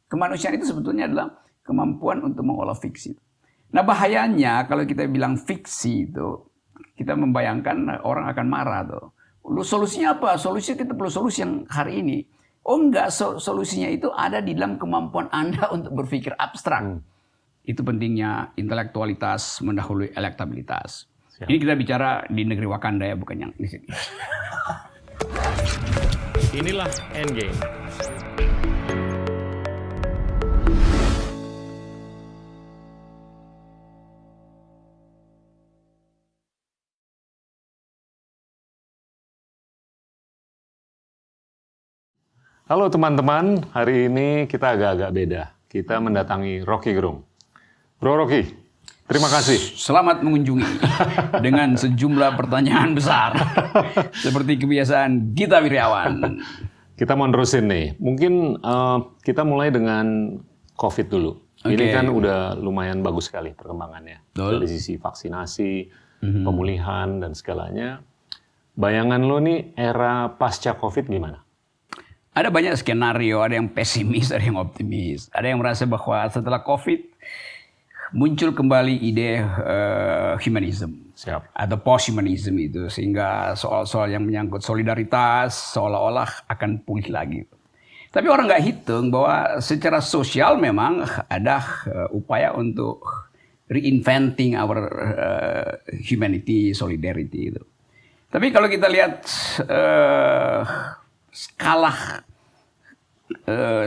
Kemanusiaan itu sebetulnya adalah kemampuan untuk mengolah fiksi. Nah bahayanya kalau kita bilang fiksi itu, kita membayangkan orang akan marah tuh. Lu solusinya apa? Solusinya kita perlu solusi yang hari ini. Oh enggak, solusinya itu ada di dalam kemampuan Anda untuk berpikir abstrak. Itu pentingnya intelektualitas mendahului elektabilitas. Siap. Ini kita bicara di negeri Wakanda ya, bukan yang di sini. Inilah Endgame. Halo teman-teman, hari ini kita agak-agak beda. Kita mendatangi Rocky Gerung. Bro Rocky, terima kasih. Selamat mengunjungi dengan sejumlah pertanyaan besar. Seperti kebiasaan Gita Wirjawan. Kita mau nerusin nih. Mungkin kita mulai dengan COVID dulu. Ini kan udah lumayan bagus sekali perkembangannya. Dari sisi vaksinasi, pemulihan, dan segalanya. Bayangan lo nih era pasca COVID gimana? Ada banyak skenario, ada yang pesimis, ada yang optimis. Ada yang merasa bahwa setelah COVID muncul kembali ide humanism. Siap. Atau post-humanism itu. Sehingga soal-soal yang menyangkut solidaritas seolah-olah akan pulih lagi. Tapi orang nggak hitung bahwa secara sosial memang ada upaya untuk reinventing our humanity, solidarity itu. Tapi kalau kita lihat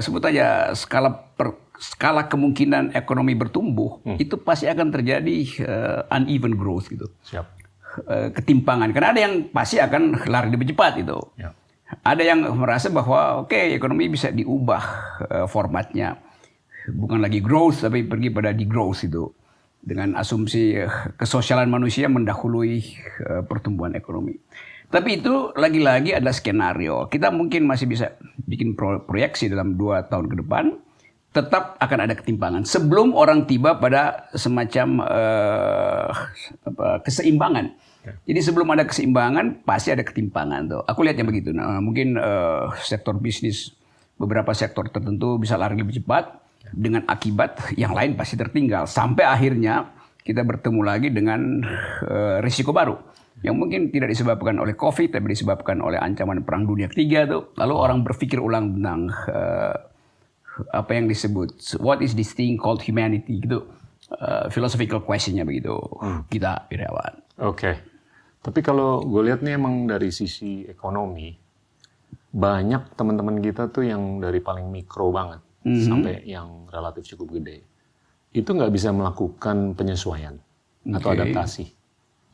sebut aja skala kemungkinan ekonomi bertumbuh, itu pasti akan terjadi uneven growth gitu. Siap. Ketimpangan. Karena ada yang pasti akan lari lebih cepat itu. Ya. Ada yang merasa bahwa ekonomi bisa diubah formatnya. Bukan lagi growth tapi pergi pada degrowth itu. Dengan asumsi kesosialan manusia mendahului pertumbuhan ekonomi. Tapi itu lagi-lagi adalah skenario. Kita mungkin masih bisa bikin proyeksi dalam 2 tahun ke depan. Tetap akan ada ketimpangan. Sebelum orang tiba pada semacam keseimbangan. Jadi sebelum ada keseimbangan, pasti ada ketimpangan. Tuh. Aku lihatnya begitu. Nah, mungkin sektor bisnis, beberapa sektor tertentu bisa lari lebih cepat. Dengan akibat yang lain pasti tertinggal. Sampai akhirnya kita bertemu lagi dengan risiko baru. Yang mungkin tidak disebabkan oleh COVID, tapi disebabkan oleh ancaman Perang Dunia Ketiga tuh. Lalu orang berpikir ulang tentang apa yang disebut what is this thing called humanity gitu. Philosophical questionnya begitu. Kita Wirjawan. Oke. Tapi kalau gue lihat nih emang dari sisi ekonomi banyak teman-teman kita tuh yang dari paling mikro banget sampai yang relatif cukup gede. Itu nggak bisa melakukan penyesuaian atau adaptasi.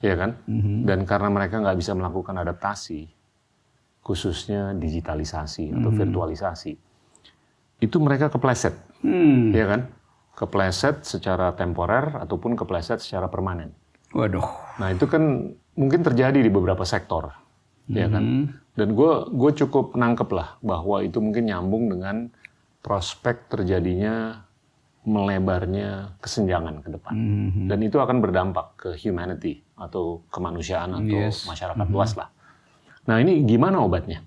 Ya kan? Dan karena mereka nggak bisa melakukan adaptasi, khususnya digitalisasi atau virtualisasi, itu mereka kepleset, ya kan? Kepleset secara temporer ataupun kepleset secara permanen. Waduh. Nah itu kan mungkin terjadi di beberapa sektor, ya kan? Dan gue cukup nangkep lah bahwa itu mungkin nyambung dengan prospek terjadinya melebarnya kesenjangan ke depan. Dan itu akan berdampak ke humanity atau kemanusiaan atau masyarakat luas lah. Nah ini gimana obatnya?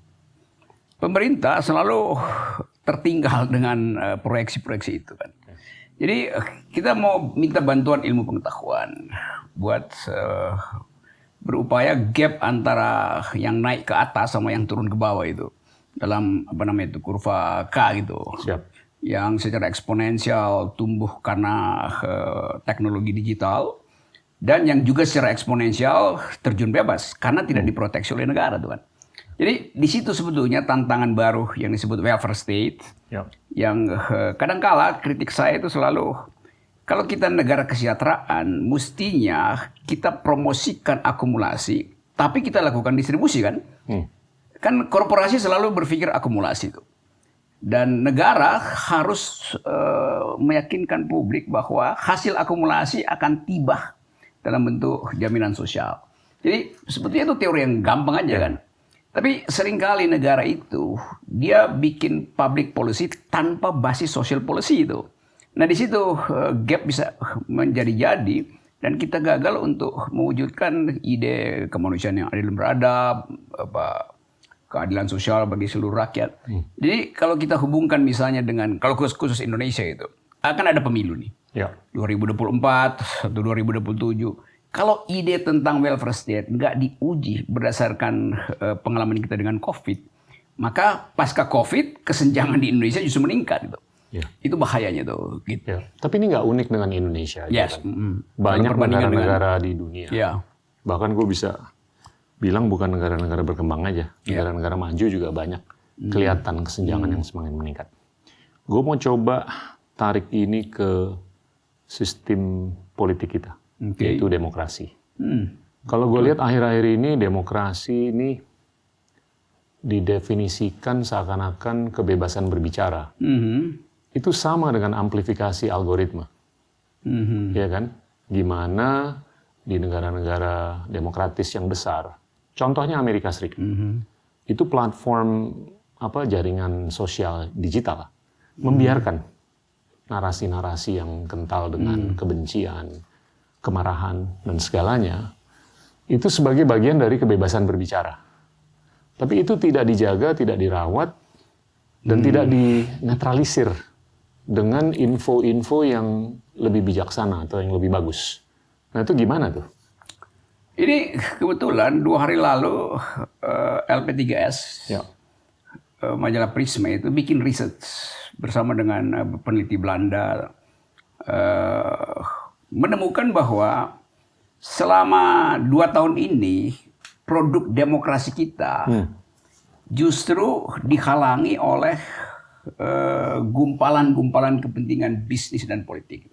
Pemerintah selalu tertinggal dengan proyeksi-proyeksi itu kan. Jadi kita mau minta bantuan ilmu pengetahuan buat berupaya gap antara yang naik ke atas sama yang turun ke bawah itu. Dalam kurva K gitu. Siap. Yang secara eksponensial tumbuh karena teknologi digital dan yang juga secara eksponensial terjun bebas karena tidak diproteksi oleh negara tuh kan. Jadi di situ sebetulnya tantangan baru yang disebut welfare state yang kadangkala kritik saya itu selalu kalau kita negara kesejahteraan mestinya kita promosikan akumulasi tapi kita lakukan distribusi kan. Kan korporasi selalu berpikir akumulasi itu. Dan negara harus meyakinkan publik bahwa hasil akumulasi akan tiba dalam bentuk jaminan sosial. Jadi sebetulnya itu teori yang gampang aja kan. Tapi seringkali negara itu dia bikin public policy tanpa basis social policy itu. Nah di situ gap bisa menjadi-jadi dan kita gagal untuk mewujudkan ide kemanusiaan yang adil dan beradab, keadilan sosial bagi seluruh rakyat. Jadi kalau kita hubungkan misalnya dengan, kalau khusus Indonesia itu, akan ada pemilu nih. Ya. 2024 atau 2027. Kalau ide tentang welfare state nggak diuji berdasarkan pengalaman kita dengan COVID, maka pasca COVID kesenjangan di Indonesia justru meningkat gitu. Ya. Itu bahayanya tuh. Gitu. Ya. Tapi ini nggak unik dengan Indonesia. Yes. Kan? Banyak negara-negara di dunia. Ya. Bahkan gue bisa bilang bukan negara-negara berkembang aja. Negara-negara maju juga banyak kelihatan kesenjangan yang semakin meningkat. Gue mau coba tarik ini ke sistem politik kita, yaitu demokrasi. Kalau gue lihat akhir-akhir ini demokrasi ini didefinisikan seakan-akan kebebasan berbicara. Itu sama dengan amplifikasi algoritma. Ya kan? Gimana di negara-negara demokratis yang besar, contohnya Amerika Serikat, itu platform jaringan sosial digital membiarkan narasi-narasi yang kental dengan kebencian, kemarahan, dan segalanya, itu sebagai bagian dari kebebasan berbicara. Tapi itu tidak dijaga, tidak dirawat, dan tidak dinetralisir dengan info-info yang lebih bijaksana atau yang lebih bagus. Nah itu gimana tuh? Ini kebetulan 2 hari lalu LP3S, majalah Prisma itu bikin riset bersama dengan peneliti Belanda, menemukan bahwa selama 2 tahun ini produk demokrasi kita justru dihalangi oleh gumpalan-gumpalan kepentingan bisnis dan politik.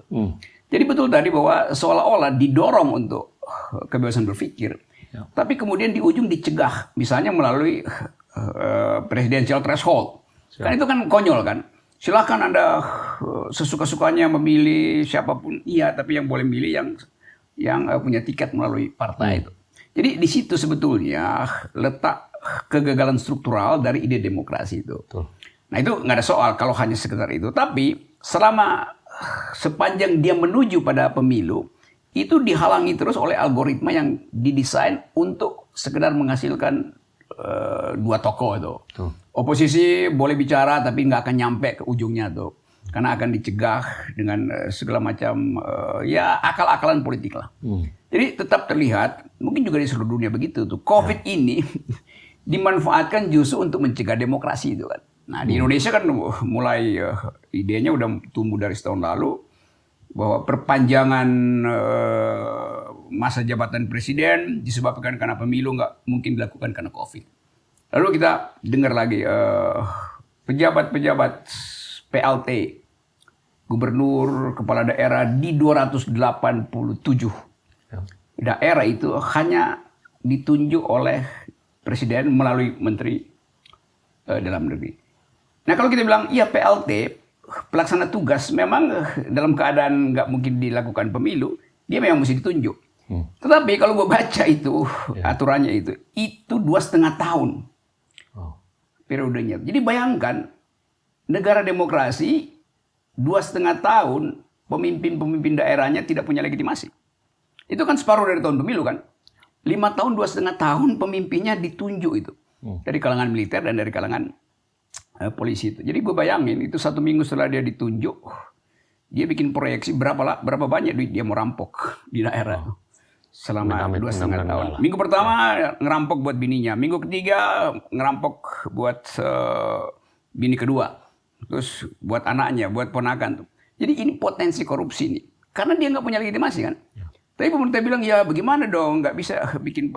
Jadi betul tadi bahwa seolah-olah didorong untuk kebebasan berpikir, tapi kemudian di ujung dicegah, misalnya melalui presidential threshold. Kan itu kan konyol kan. Silakan Anda sesuka-sukanya memilih siapapun, iya, tapi yang boleh milih yang punya tiket melalui partai itu. Jadi di situ sebetulnya letak kegagalan struktural dari ide demokrasi itu. Nah itu nggak ada soal kalau hanya sekedar itu. Tapi sepanjang dia menuju pada pemilu, itu dihalangi terus oleh algoritma yang didesain untuk sekedar menghasilkan 2 tokoh itu. Oposisi boleh bicara tapi nggak akan nyampe ke ujungnya tuh. Karena akan dicegah dengan segala macam akal-akalan politik lah. Jadi tetap terlihat, mungkin juga di seluruh dunia begitu tuh. COVID ini dimanfaatkan justru untuk mencegah demokrasi itu kan. Nah di Indonesia kan mulai idenya udah tumbuh dari setahun lalu bahwa perpanjangan masa jabatan presiden disebabkan karena pemilu nggak mungkin dilakukan karena COVID. Lalu kita dengar lagi pejabat-pejabat PLT, gubernur, kepala daerah di 287 daerah itu hanya ditunjuk oleh presiden melalui menteri dalam negeri. Nah kalau kita bilang iya PLT, pelaksana tugas memang dalam keadaan nggak mungkin dilakukan pemilu, dia memang mesti ditunjuk. Tetapi kalau gue baca itu aturannya itu 2,5 tahun periodenya. Jadi bayangkan negara demokrasi 2,5 tahun pemimpin daerahnya tidak punya legitimasi. Itu kan separuh dari tahun pemilu kan. 5 tahun 2,5 tahun pemimpinnya ditunjuk itu dari kalangan militer dan dari kalangan polisi itu. Jadi gue bayangin itu 1 minggu setelah dia ditunjuk, dia bikin proyeksi berapa banyak duit dia mau rampok di daerah selama 2,5 tahun. Minggu pertama ngerampok buat bininya, minggu ketiga ngerampok buat bini kedua, terus buat anaknya, buat ponakan tuh. Jadi ini potensi korupsi nih, karena dia nggak punya legitimasi kan. Tapi pemerintah bilang ya bagaimana dong, nggak bisa bikin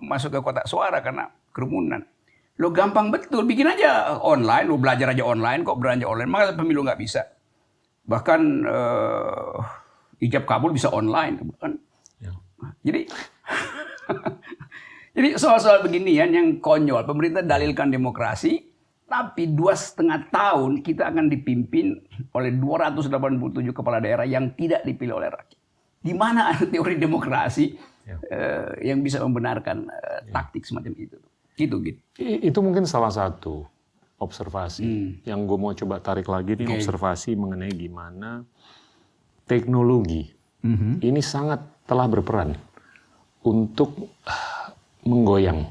masuk ke kotak suara karena kerumunan. Lo gampang betul, bikin aja online, lo belajar aja online kok, belanja online, maka pemilu nggak bisa. Bahkan ijab kabul bisa online, kan? Jadi soal-soal beginian yang konyol, pemerintah dalilkan demokrasi, tapi 2,5 tahun kita akan dipimpin oleh 287 kepala daerah yang tidak dipilih oleh rakyat. Di mana teori demokrasi yang bisa membenarkan taktik semacam itu? Gitu. Itu mungkin salah satu observasi yang gue mau coba tarik lagi nih, observasi mengenai gimana teknologi ini sangat telah berperan untuk menggoyang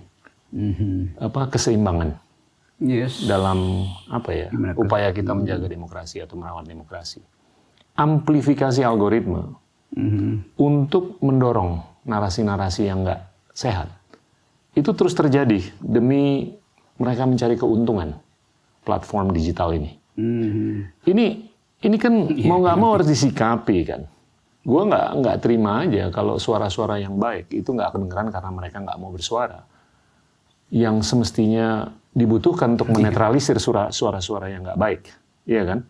keseimbangan Yes. dalam upaya kita menjaga demokrasi atau merawat demokrasi. Amplifikasi algoritma untuk mendorong narasi-narasi yang nggak sehat itu terus terjadi demi mereka mencari keuntungan platform digital ini. Ini kan mau nggak mau harus disikapi kan. Gue nggak terima aja kalau suara-suara yang baik itu nggak kedengeran karena mereka nggak mau bersuara. Yang semestinya dibutuhkan untuk menetralisir suara-suara yang nggak baik, iya kan?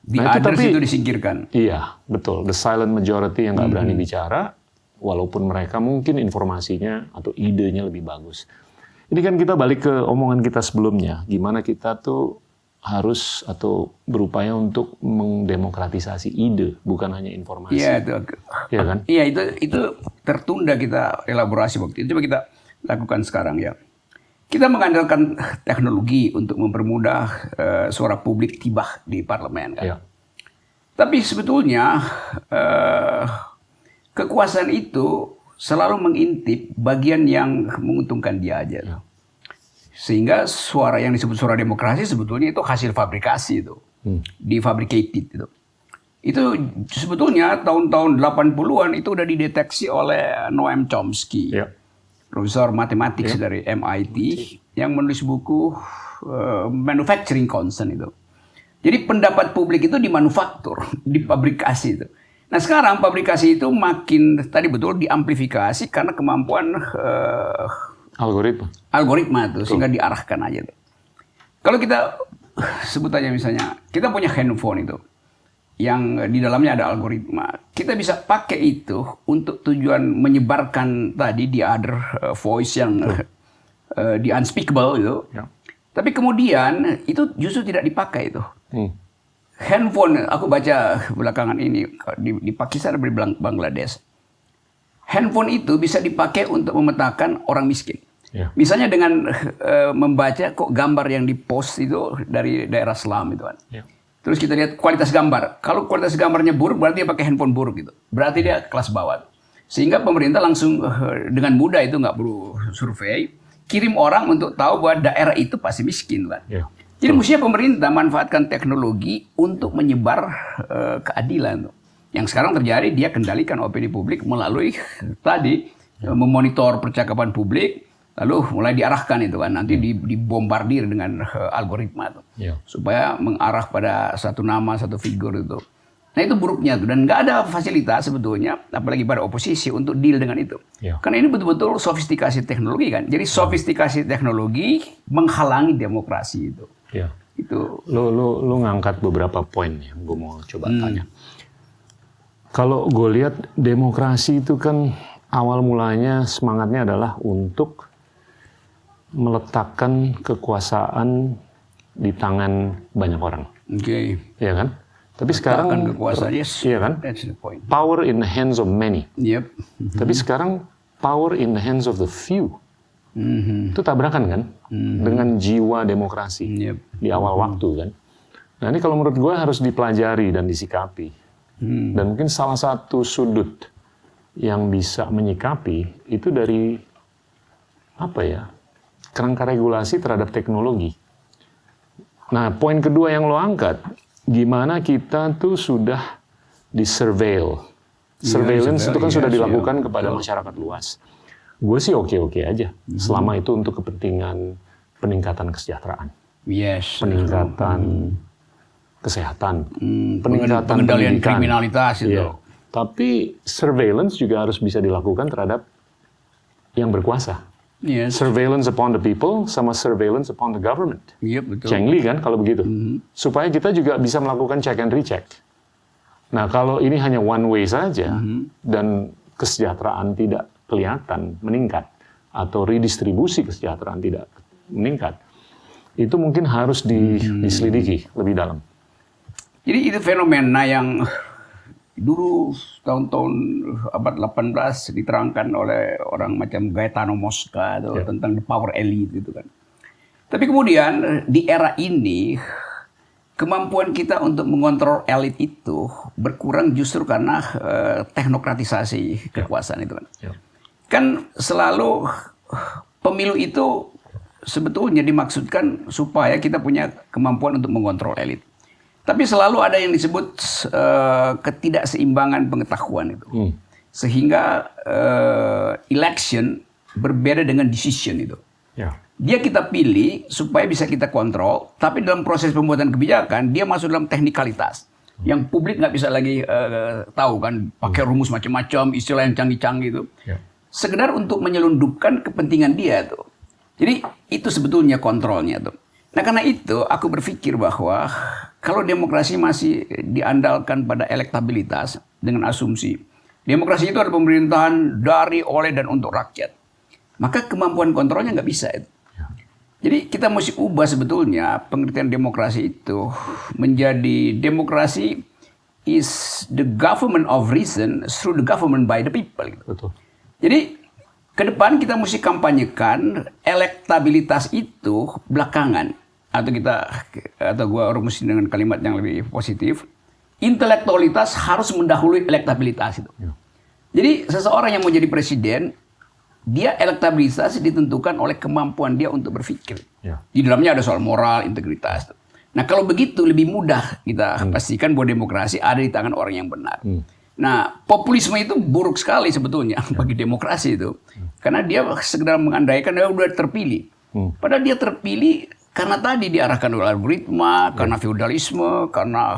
Itu disingkirkan. Iya, betul. The silent majority yang nggak berani bicara, walaupun mereka mungkin informasinya atau idenya lebih bagus. Ini kan kita balik ke omongan kita sebelumnya, gimana kita tuh harus atau berupaya untuk mendemokratisasi ide, bukan hanya informasi. Iya, itu. Iya kan? Iya, itu tertunda kita elaborasi waktu itu. Coba kita lakukan sekarang ya. Kita mengandalkan teknologi untuk mempermudah suara publik tiba di parlemen kan. Iya. Tapi sebetulnya kekuasaan itu selalu mengintip bagian yang menguntungkan dia aja. Ya. Sehingga suara yang disebut suara demokrasi sebetulnya itu hasil fabrikasi itu. Difabricated itu. Itu sebetulnya tahun-tahun 80-an itu udah dideteksi oleh Noam Chomsky. Ya. Profesor matematik dari MIT yang menulis buku Manufacturing Consent itu. Jadi pendapat publik itu dimanufaktur, dipabrikasi itu. Nah sekarang pabrikasi itu makin tadi betul diamplifikasi karena kemampuan algoritma itu sehingga diarahkan aja tuh. Kalau kita sebut aja misalnya kita punya handphone itu yang di dalamnya ada algoritma. Kita bisa pakai itu untuk tujuan menyebarkan tadi the other voice yang the unspeakable itu. Ya. Tapi kemudian itu justru tidak dipakai itu. Handphone, aku baca belakangan ini di Pakistan atau di Bangladesh. Handphone itu bisa dipakai untuk memetakan orang miskin. Ya. Misalnya dengan membaca kok gambar yang dipost itu dari daerah slum itu kan. Ya. Terus kita lihat kualitas gambar. Kalau kualitas gambarnya buruk, berarti dia pakai handphone buruk gitu. Berarti dia kelas bawah. Sehingga pemerintah langsung dengan mudah itu nggak perlu survei, kirim orang untuk tahu bahwa daerah itu pasti miskin, kan. Ya. Jadi mestinya pemerintah manfaatkan teknologi untuk menyebar keadilan. Yang sekarang terjadi dia kendalikan opini publik melalui tadi memonitor percakapan publik. Lalu mulai diarahkan itu kan, nanti dibombardir dengan algoritma tuh, supaya mengarah pada satu nama, satu figur itu. Nah itu buruknya tuh, dan nggak ada fasilitas sebetulnya, apalagi pada oposisi untuk deal dengan itu. Karena ini betul-betul sofistikasi teknologi kan. Jadi sofistikasi teknologi menghalangi demokrasi itu. Itu. Lu ngangkat beberapa poin yang gue mau coba tanya. Kalau gue lihat demokrasi itu kan awal mulanya semangatnya adalah untuk meletakkan kekuasaan di tangan banyak orang. Oke. Iya kan? Tapi sekarang kekuasaan, yes. Iya kan? That's the point. Power in the hands of many. Yep. Tapi sekarang power in the hands of the few. Itu tabrakan kan? Dengan jiwa demokrasi di awal waktu kan. Nah ini kalau menurut gue harus dipelajari dan disikapi. Dan mungkin salah satu sudut yang bisa menyikapi itu dari kerangka regulasi terhadap teknologi. Nah, poin kedua yang lo angkat, gimana kita tuh sudah di-surveil. Surveillance itu kan sudah dilakukan kepada masyarakat luas. Gue sih oke-oke aja, selama itu untuk kepentingan peningkatan kesejahteraan. Yes. Peningkatan kesehatan, peningkatan pengendalian pendidikan. Kriminalitas itu. Iya. Tapi surveillance juga harus bisa dilakukan terhadap yang berkuasa. Yes. Surveillance upon the people sama surveillance upon the government. Yep, betul. Cheng Li kan kalau begitu. Supaya kita juga bisa melakukan check and recheck. Nah kalau ini hanya one way saja dan kesejahteraan tidak kelihatan meningkat atau redistribusi kesejahteraan tidak meningkat, itu mungkin harus diselidiki lebih dalam. Jadi itu fenomena yang dulu tahun-tahun abad 18 diterangkan oleh orang macam Gaetano Mosca tentang the power elite itu kan. Tapi kemudian di era ini kemampuan kita untuk mengontrol elit itu berkurang justru karena teknokratisasi kekuasaan itu kan. Kan selalu pemilu itu sebetulnya dimaksudkan supaya kita punya kemampuan untuk mengontrol elit. Tapi selalu ada yang disebut ketidakseimbangan pengetahuan itu. Sehingga election berbeda dengan decision itu. Ya. Dia kita pilih supaya bisa kita kontrol, tapi dalam proses pembuatan kebijakan dia masuk dalam teknikalitas yang publik nggak bisa lagi tahu kan, pakai rumus macam-macam, istilah yang canggih-canggih itu, sekedar untuk menyelundupkan kepentingan dia tuh. Jadi itu sebetulnya kontrolnya tuh. Nah karena itu aku berpikir bahwa kalau demokrasi masih diandalkan pada elektabilitas dengan asumsi demokrasi itu ada pemerintahan dari, oleh, dan untuk rakyat, maka kemampuan kontrolnya nggak bisa itu. Jadi kita mesti ubah sebetulnya pengertian demokrasi itu menjadi demokrasi is the government of reason through the government by the people. Betul. Jadi ke depan kita mesti kampanyekan elektabilitas itu belakangan, atau gua rumusin dengan kalimat yang lebih positif, intelektualitas harus mendahului elektabilitas itu. Jadi seseorang yang mau jadi presiden, dia elektabilitas ditentukan oleh kemampuan dia untuk berpikir. Di dalamnya ada soal moral, integritas. Nah kalau begitu lebih mudah kita pastikan bahwa demokrasi ada di tangan orang yang benar. Nah populisme itu buruk sekali sebetulnya bagi demokrasi itu. Karena dia sekedar mengandaikan dia sudah terpilih. Padahal dia terpilih karena tadi diarahkan oleh algoritma, karena feudalisme, karena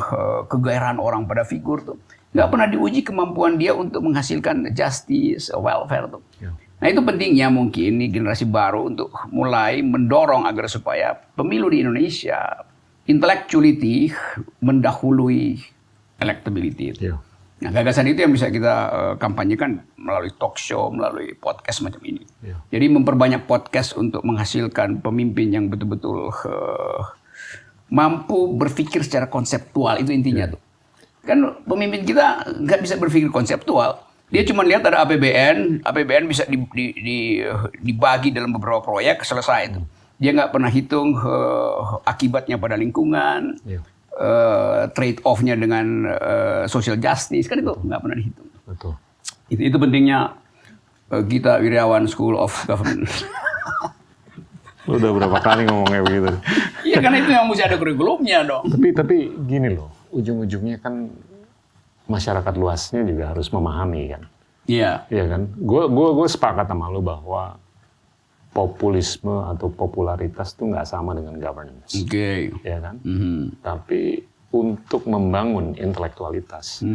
kegairahan orang pada figur tuh. Nggak pernah diuji kemampuan dia untuk menghasilkan justice, welfare tuh. Nah itu pentingnya mungkin nih generasi baru untuk mulai mendorong agar supaya pemilu di Indonesia intellectuality mendahului electability. Nah gagasan itu yang bisa kita kampanyekan melalui talk show, melalui podcast macam ini. Jadi memperbanyak podcast untuk menghasilkan pemimpin yang betul-betul mampu berpikir secara konseptual, itu intinya tuh. Kan pemimpin kita nggak bisa berpikir konseptual. Dia cuma lihat ada APBN bisa dibagi dalam beberapa proyek, selesai itu. Dia nggak pernah hitung akibatnya pada lingkungan, trade off-nya dengan social justice, kan itu nggak pernah dihitung. Betul. Itu pentingnya Gita Wirjawan School of Government. Lu udah berapa kali ngomongnya begitu? Iya karena itu yang mesti ada kurikulumnya dong. Tapi gini loh, ujung-ujungnya kan masyarakat luasnya juga harus memahami kan. Iya. Iya kan. Gue sepakat sama lo bahwa populisme atau popularitas itu nggak sama dengan governance. Oke. Iya kan. Tapi untuk membangun intelektualitas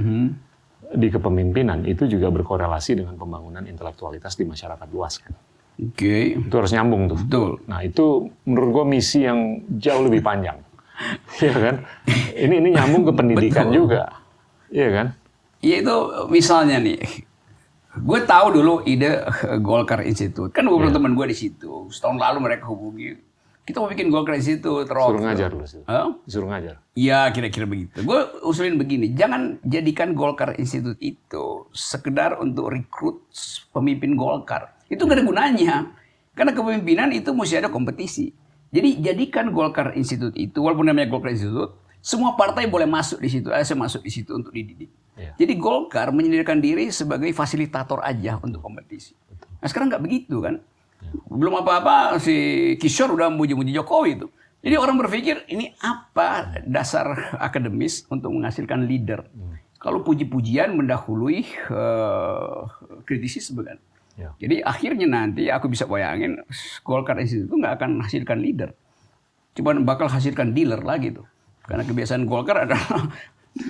di kepemimpinan itu juga berkorelasi dengan pembangunan intelektualitas di masyarakat luas kan. Oke. Itu harus nyambung tuh. Betul. Nah itu menurut gue misi yang jauh lebih panjang. Iya kan. Ini nyambung ke pendidikan juga. Iya kan? Iya itu misalnya nih, gue tahu dulu ide Golkar Institute. Kan beberapa teman gue di situ. Setahun lalu mereka hubungi. Kita mau bikin Golkar Institute. Suruh ngajar lu. Suruh ngajar. Iya kira-kira begitu. Gue usulin begini. Jangan jadikan Golkar Institute itu sekedar untuk rekrut pemimpin Golkar. Itu gak ada gunanya. Karena kepemimpinan itu mesti ada kompetisi. Jadi jadikan Golkar Institute itu, walaupun namanya Golkar Institute, semua partai boleh masuk di situ, saya masuk di situ untuk dididik. Jadi Golkar menyediakan diri sebagai fasilitator aja untuk kompetisi. Nah sekarang nggak begitu kan. Belum apa-apa si Kishore udah muji-muji Jokowi itu. Jadi orang berpikir ini apa dasar akademis untuk menghasilkan leader. Kalau puji-pujian mendahului kritisisme kan. Jadi akhirnya nanti aku bisa bayangin Golkar Institute itu nggak akan menghasilkan leader. Cuma bakal hasilkan dealer lagi tuh. Karena kebiasaan Golkar adalah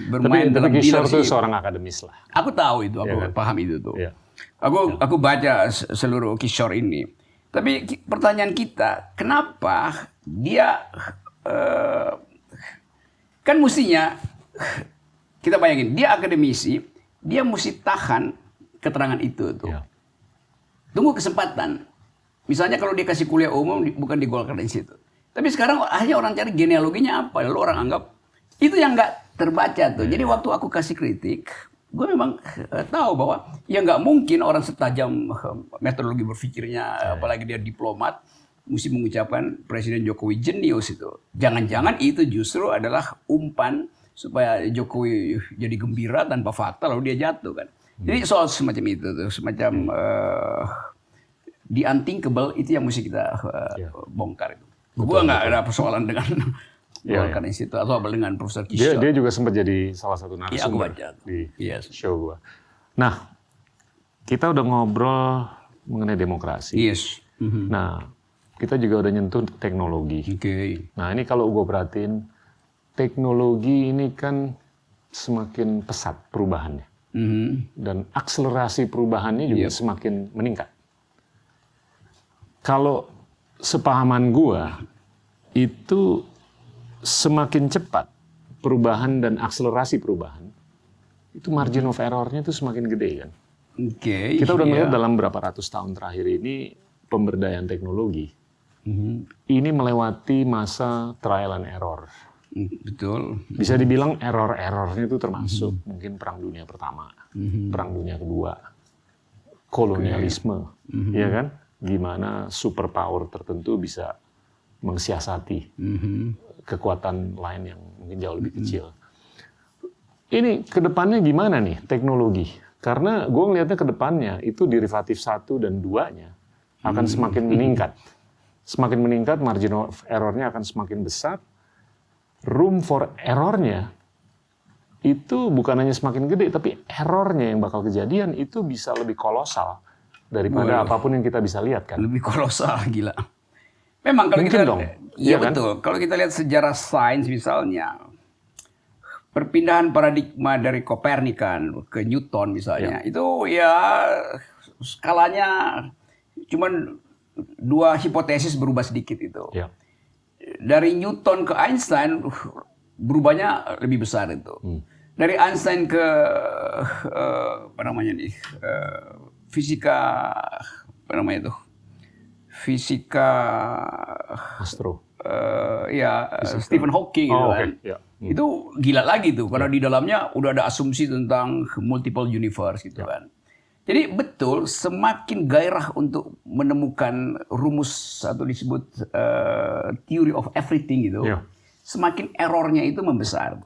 bermain dalam Kishore dealership. itu seorang akademis lah. Aku tahu itu, aku paham itu tuh. Aku baca seluruh Kishore ini. Tapi pertanyaan kita, kenapa dia kan mestinya kita bayangin dia akademisi, dia mesti tahan keterangan itu tuh. Tunggu kesempatan. Misalnya kalau dia kasih kuliah umum bukan di Golkar Institute. Tapi sekarang hanya orang cari genealoginya apa, lalu orang anggap itu yang nggak terbaca tuh. Jadi waktu aku kasih kritik, gue memang tahu bahwa ya nggak mungkin orang setajam metodologi berpikirnya, apalagi dia diplomat, mesti mengucapkan Presiden Jokowi jenius itu. Jangan-jangan itu justru adalah umpan supaya Jokowi jadi gembira tanpa fakta lalu dia jatuh kan. Jadi soal semacam itu tuh, semacam the unthinkable itu yang mesti kita bongkar itu. Gua nggak ada persoalan dengan bongkar institut atau dengan Profesor Kishore. Dia juga sempat jadi salah satu narasumber di show gua. Nah, kita udah ngobrol mengenai demokrasi. Yes. Nah, kita juga udah nyentuh teknologi. Nah, ini kalau gue perhatiin, teknologi ini kan semakin pesat perubahannya. Dan akselerasi perubahannya juga semakin meningkat. Kalau sepahaman gue, itu semakin cepat perubahan dan akselerasi perubahan, itu margin of error-nya itu semakin gede kan. Kita udah melihat dalam berapa ratus tahun terakhir ini, pemberdayaan teknologi, ini melewati masa trial and error. Betul. Bisa dibilang error-errornya itu termasuk mungkin Perang Dunia Pertama, Perang Dunia Kedua, kolonialisme, ya kan? Gimana superpower tertentu bisa mensiasati kekuatan lain yang mungkin jauh lebih kecil. Ini kedepannya gimana nih teknologi? Karena gue ngelihatnya kedepannya itu derivatif 1 dan 2-nya akan semakin meningkat. Semakin meningkat, margin of error-nya akan semakin besar. Room for error-nya itu bukan hanya semakin gede, tapi error-nya yang bakal kejadian itu bisa lebih kolosal daripada apapun yang kita bisa lihat kan. Lebih kolosal, gila. Memang kalau mungkin kita, dong. Iya kan? betul. Kalau kita lihat sejarah sains misalnya, perpindahan paradigma dari Kopernikan ke Newton misalnya, itu ya skalanya cuman 2 hipotesis berubah sedikit itu. Dari Newton ke Einstein berubahnya lebih besar itu. Dari Einstein ke fisika fisika astro. Stephen Hawking gitu kan. Okay. Itu gila lagi tuh karena di dalamnya udah ada asumsi tentang multiple universe gitu kan. Jadi betul semakin gairah untuk menemukan rumus atau disebut theory of everything gitu. Semakin errornya itu membesar.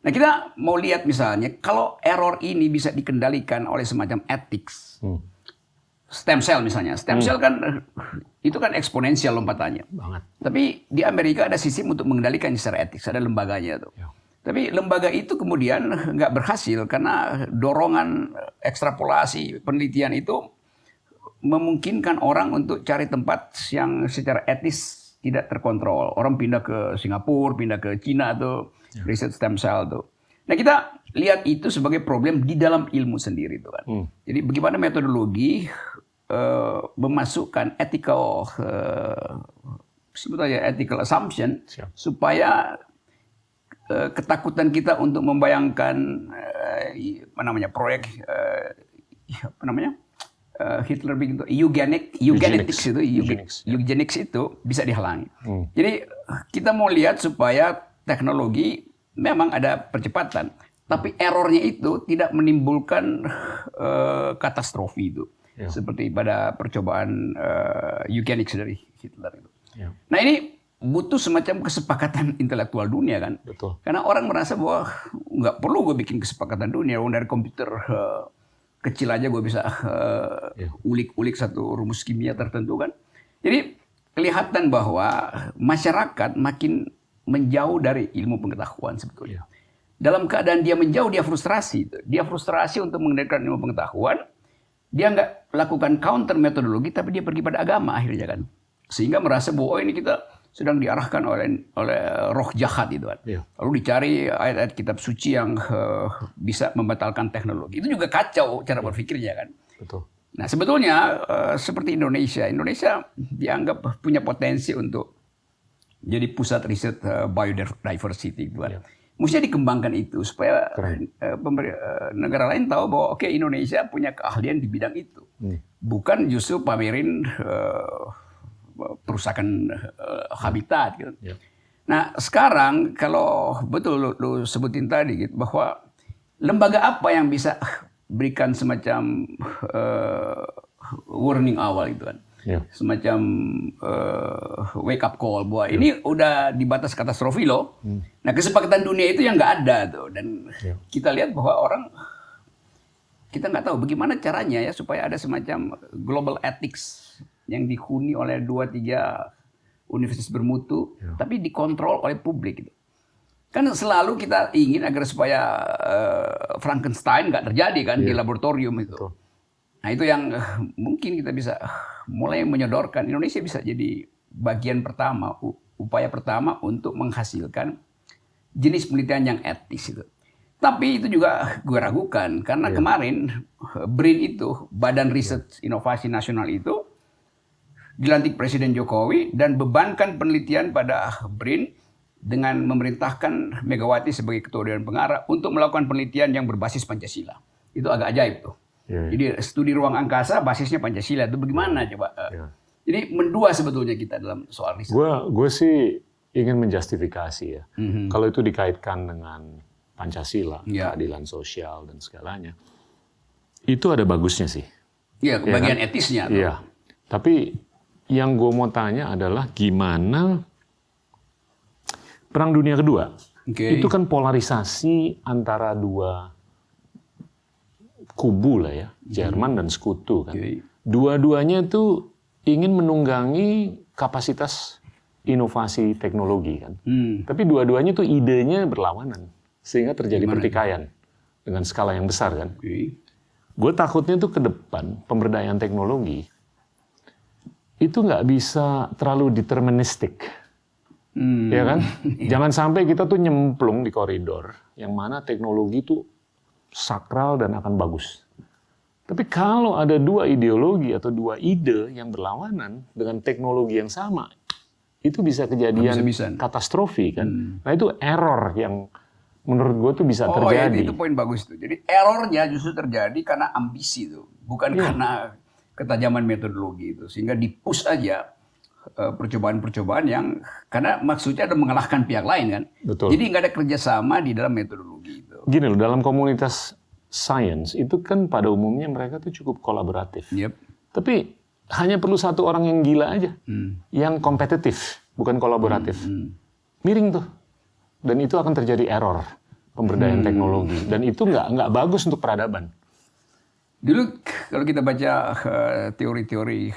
Nah, kita mau lihat misalnya kalau error ini bisa dikendalikan oleh semacam ethics. Stem cell misalnya. Stem cell kan itu kan eksponensial lompatannya. Banget. Tapi di Amerika ada sistem untuk mengendalikan secara etik, ada lembaganya tuh. Tapi lembaga itu kemudian nggak berhasil karena dorongan ekstrapolasi penelitian itu memungkinkan orang untuk cari tempat yang secara etis tidak terkontrol. Orang pindah ke Singapura, pindah ke Cina tuh, riset stem cell tuh. Nah, kita lihat itu sebagai problem di dalam ilmu sendiri tuh kan. Jadi bagaimana metodologi memasukkan ethical sebetulnya ethical assumption supaya ketakutan kita untuk membayangkan proyek Hitler bikin eugenics itu bisa dihalangi. Jadi kita mau lihat supaya teknologi memang ada percepatan, tapi errornya itu tidak menimbulkan katastrofi itu. Seperti pada percobaan eugenics dari Hitler itu. Nah, ini butuh semacam kesepakatan intelektual dunia kan. Betul. Karena orang merasa bahwa nggak perlu gue bikin kesepakatan dunia. Dari komputer kecil aja gue bisa ulik-ulik satu rumus kimia tertentu kan. Jadi kelihatan bahwa masyarakat makin menjauh dari ilmu pengetahuan sebetulnya. Dalam keadaan dia menjauh, dia frustrasi. Dia frustrasi untuk mengendalikan ilmu pengetahuan. Dia nggak lakukan counter metodologi, tapi dia pergi pada agama akhirnya kan. Sehingga merasa bahwa ini kita sedang diarahkan oleh roh jahat itu kan. Lalu dicari ayat-ayat kitab suci yang bisa membatalkan teknologi. Itu juga kacau cara berpikirnya kan. Betul. Nah, sebetulnya seperti Indonesia dianggap punya potensi untuk jadi pusat riset biodiversity gitu kan. Mestinya dikembangkan itu supaya negara lain tahu bahwa Indonesia punya keahlian di bidang itu. Bukan justru pamerin perusakan habitat gitu. Nah, sekarang kalau betul lu sebutin tadi gitu bahwa lembaga apa yang bisa berikan semacam warning awal itu kan. Semacam wake up call bahwa ini udah di batas katastrofi loh. Nah, kesepakatan dunia itu yang nggak ada tuh dan kita lihat bahwa orang kita nggak tahu bagaimana caranya ya supaya ada semacam global ethics yang dihuni oleh 2-3 universitas bermutu, tapi dikontrol oleh publik. Gitu. Kan selalu kita ingin agar supaya Frankenstein nggak terjadi kan di laboratorium itu. Betul. Nah itu yang mungkin kita bisa mulai menyodorkan. Indonesia bisa jadi bagian pertama, upaya pertama untuk menghasilkan jenis penelitian yang etis itu. Tapi itu juga gue ragukan karena kemarin BRIN itu, Badan Riset Inovasi Nasional itu dilantik Presiden Jokowi dan bebankan penelitian pada BRIN dengan memerintahkan Megawati sebagai Ketua Dewan Pengarah untuk melakukan penelitian yang berbasis Pancasila. Itu agak ajaib tuh. Jadi studi ruang angkasa basisnya Pancasila itu bagaimana coba? Jadi mendua sebetulnya kita dalam soal riset. Gue sih ingin menjustifikasi ya. Kalau itu dikaitkan dengan Pancasila, keadilan sosial dan segalanya, itu ada bagusnya sih. Iya, bagian etisnya. Iya. Tapi yang gue mau tanya adalah gimana Perang Dunia Kedua. Itu kan polarisasi antara dua kubu lah ya, Jerman dan Sekutu kan. Dua-duanya tuh ingin menunggangi kapasitas inovasi teknologi kan. Tapi dua-duanya tuh idenya berlawanan. Sehingga terjadi pertikaian dengan skala yang besar kan. Gue takutnya tuh ke depan pemberdayaan teknologi itu nggak bisa terlalu deterministik. Ya kan? Jangan sampai kita tuh nyemplung di koridor yang mana teknologi itu sakral dan akan bagus. Tapi kalau ada dua ideologi atau dua ide yang berlawanan dengan teknologi yang sama, itu bisa kejadian katastrofi kan. Nah itu error yang menurut gue tuh bisa terjadi. Itu poin bagus tuh. Jadi errornya justru terjadi karena ambisi tuh, bukan karena ketajaman metodologi itu. Sehingga di-push aja percobaan-percobaan yang karena maksudnya ada mengalahkan pihak lain kan. Betul. Jadi nggak ada kerjasama di dalam metodologi itu. Gini loh, dalam komunitas science itu kan pada umumnya mereka tuh cukup kolaboratif. Tapi hanya perlu satu orang yang gila aja, yang kompetitif, bukan kolaboratif. Miring tuh. Dan itu akan terjadi error pemberdayaan teknologi. Dan itu nggak bagus untuk peradaban. Dulu kalau kita baca teori-teori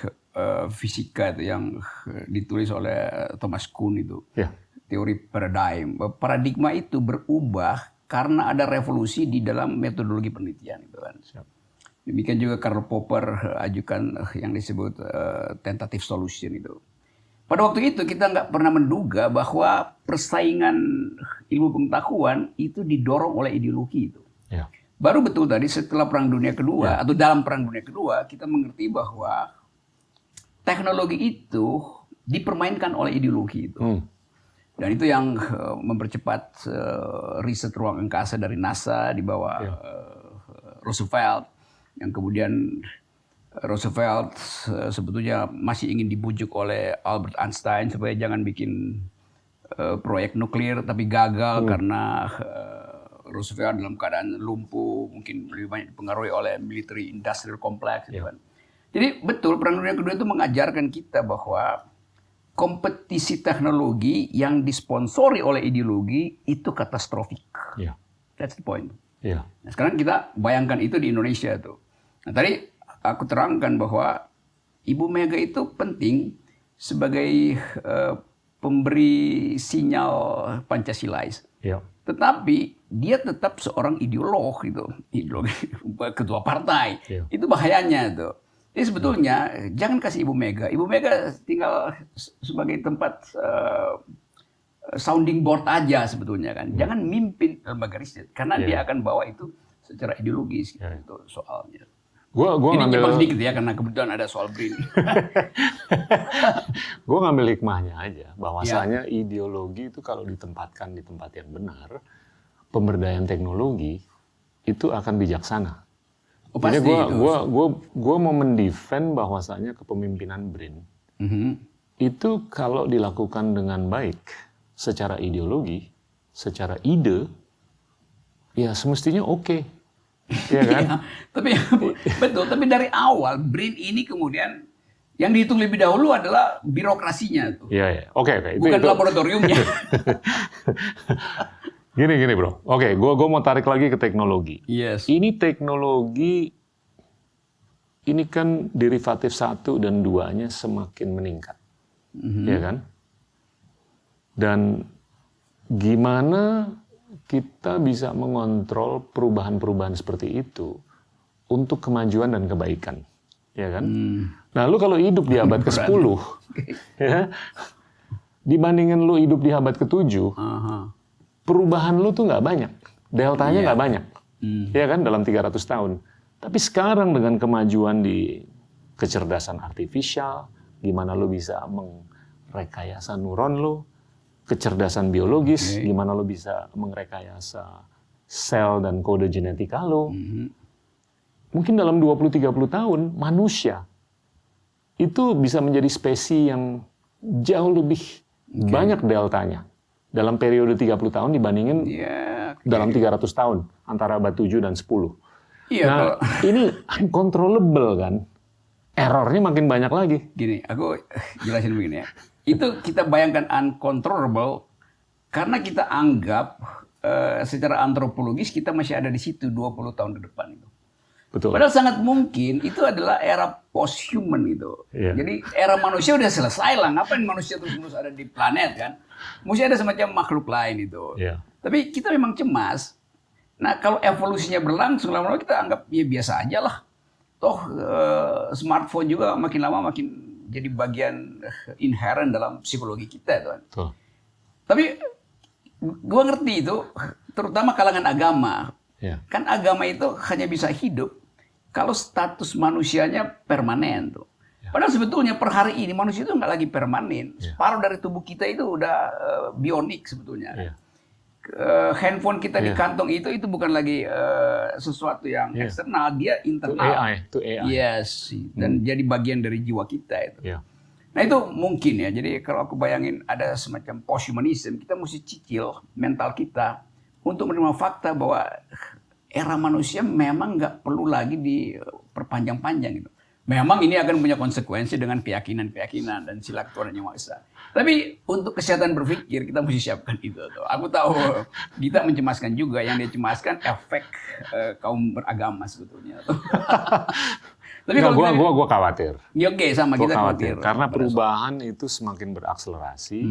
fisika itu yang ditulis oleh Thomas Kuhn itu, teori paradigma itu berubah karena ada revolusi di dalam metodologi penelitian itu kan. Demikian juga Karl Popper ajukan yang disebut tentative solution itu. Pada waktu itu kita nggak pernah menduga bahwa persaingan ilmu pengetahuan itu didorong oleh ideologi itu. Baru betul tadi setelah Perang Dunia Kedua atau dalam Perang Dunia Kedua kita mengerti bahwa teknologi itu dipermainkan oleh ideologi itu. Dan itu yang mempercepat riset ruang angkasa dari NASA di bawah Roosevelt. Yang kemudian Roosevelt sebetulnya masih ingin dibujuk oleh Albert Einstein supaya jangan bikin proyek nuklir, tapi gagal karena Roosevelt dalam keadaan lumpuh, mungkin lebih banyak dipengaruhi oleh military industrial complex. Gitu kan. Jadi betul Perang Dunia Kedua itu mengajarkan kita bahwa kompetisi teknologi yang disponsori oleh ideologi itu katastrofik. That's the point. Nah, sekarang kita bayangkan itu di Indonesia tuh. Nah, tadi aku terangkan bahwa Ibu Mega itu penting sebagai pemberi sinyal Pancasilais. Tetapi dia tetap seorang ideolog gitu, ideologi ketua partai. Itu bahayanya tuh. Jadi sebetulnya jangan kasih Ibu Mega. Ibu Mega tinggal sebagai tempat sounding board aja sebetulnya kan. Jangan mimpin lembaga riset karena dia akan bawa itu secara ideologis gitu soalnya. Ini nyimpang sedikit ya karena kebetulan ada soal BRIN. Gue ngambil hikmahnya aja bahwasanya ideologi itu kalau ditempatkan di tempat yang benar, pemberdayaan teknologi itu akan bijaksana. Jadi gue mau mendefend bahwasanya kepemimpinan BRIN itu kalau dilakukan dengan baik secara ideologi, secara ide, ya semestinya oke. Ya kan? Tapi betul, tapi dari awal BRIN ini kemudian yang dihitung lebih dahulu adalah birokrasinya tuh. Oke. Bukan laboratoriumnya. Gini bro. Oke, gue mau tarik lagi ke teknologi. Yes. Ini teknologi, ini kan derivatif 1 dan 2-nya semakin meningkat. Ya kan? Dan gimana kita bisa mengontrol perubahan-perubahan seperti itu untuk kemajuan dan kebaikan. Ya kan? Nah, lu kalau hidup di abad ke-10, ya, dibandingin lu hidup di abad ke-7, perubahan lu tuh nggak banyak. Deltanya nggak banyak. Ya kan? Dalam 300 tahun. Tapi sekarang dengan kemajuan di kecerdasan artifisial, gimana lu bisa mengrekayasa neuron lu, kecerdasan biologis, gimana lu bisa mengrekayasa sel dan kode genetika lu. Mungkin dalam 20-30 tahun, manusia itu bisa menjadi spesies yang jauh lebih banyak deltanya. Dalam periode 30 tahun dibandingin dalam 300 tahun, antara abad 7 dan 10. Iya, nah, ini uncontrollable kan. Errornya makin banyak lagi. Gini, aku jelasin begini ya. Itu kita bayangkan uncontrollable karena kita anggap secara antropologis kita masih ada di situ 20 tahun ke depan itu. Betul. Padahal sangat mungkin itu adalah era post-human gitu. Iya. Jadi era manusia udah selesai lah. Ngapain manusia terus ada di planet kan? Mesti ada semacam makhluk lain itu. Iya. Tapi kita memang cemas. Nah kalau evolusinya berlangsung lama-lama kita anggap ya biasa aja lah. Toh smartphone juga makin lama makin jadi bagian inherent dalam psikologi kita itu kan. Tuh. Tapi gua ngerti itu, terutama kalangan agama. Ya. Kan agama itu hanya bisa hidup kalau status manusianya permanen tuh. Padahal sebetulnya per hari ini manusia itu nggak lagi permanen. Separuh dari tubuh kita itu udah bionik sebetulnya. Handphone kita di kantong itu bukan lagi sesuatu yang eksternal, dia internal. Itu AI. Yes, dan jadi bagian dari jiwa kita itu. Nah itu mungkin ya. Jadi kalau aku bayangin ada semacam posthumanism, kita mesti cicil mental kita untuk menerima fakta bahwa era manusia memang nggak perlu lagi diperpanjang-panjang gitu. Memang ini akan punya konsekuensi dengan keyakinan-keyakinan dan sila Tuhan Yang Maha Esa. Tapi untuk kesehatan berpikir kita mesti siapkan itu. Tuh. Aku tahu kita mencemaskan juga, yang dia cemaskan efek kaum beragama sebetulnya. Tapi kalau gua khawatir. Ya oke, sama kita khawatir. Karena perubahan itu semakin berakselerasi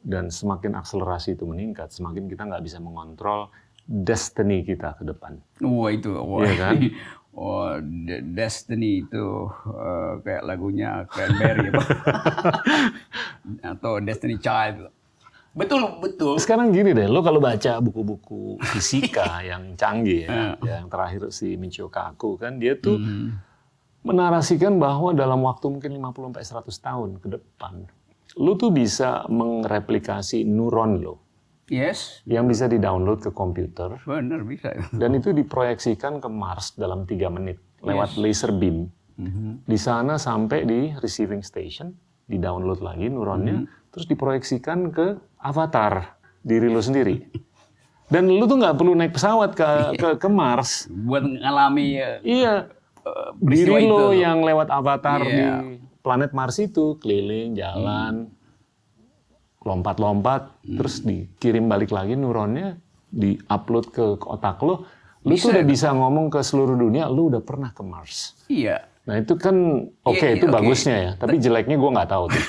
dan semakin akselerasi itu meningkat, semakin kita nggak bisa mengontrol destiny kita ke depan. Wah itu, iya kan? Oh, Destiny itu kayak lagunya Cranberry ya, atau Destiny Child. Betul. Sekarang gini deh, lo kalau baca buku-buku fisika yang canggih ya, yang terakhir si Michio Kaku kan, dia tuh menarasikan bahwa dalam waktu mungkin 50-100 tahun ke depan, lo tuh bisa mereplikasi neuron lo. Yes. Yang bisa di-download ke komputer. Benar, bisa. Dan itu diproyeksikan ke Mars dalam 3 menit lewat laser beam. Di sana sampai di receiving station, di-download lagi neuronnya, terus diproyeksikan ke avatar diri lo sendiri. Dan lo tuh nggak perlu naik pesawat ke Mars. Buat ngalami diri lo yang lewat avatar di planet Mars itu, keliling, jalan, lompat-lompat, terus dikirim balik lagi neuronnya, di-upload ke otak lo, lo tuh udah bisa ngomong ke seluruh dunia, lo udah pernah ke Mars. Iya. Nah itu kan itu bagusnya ya, tapi jeleknya gue nggak tahu tuh.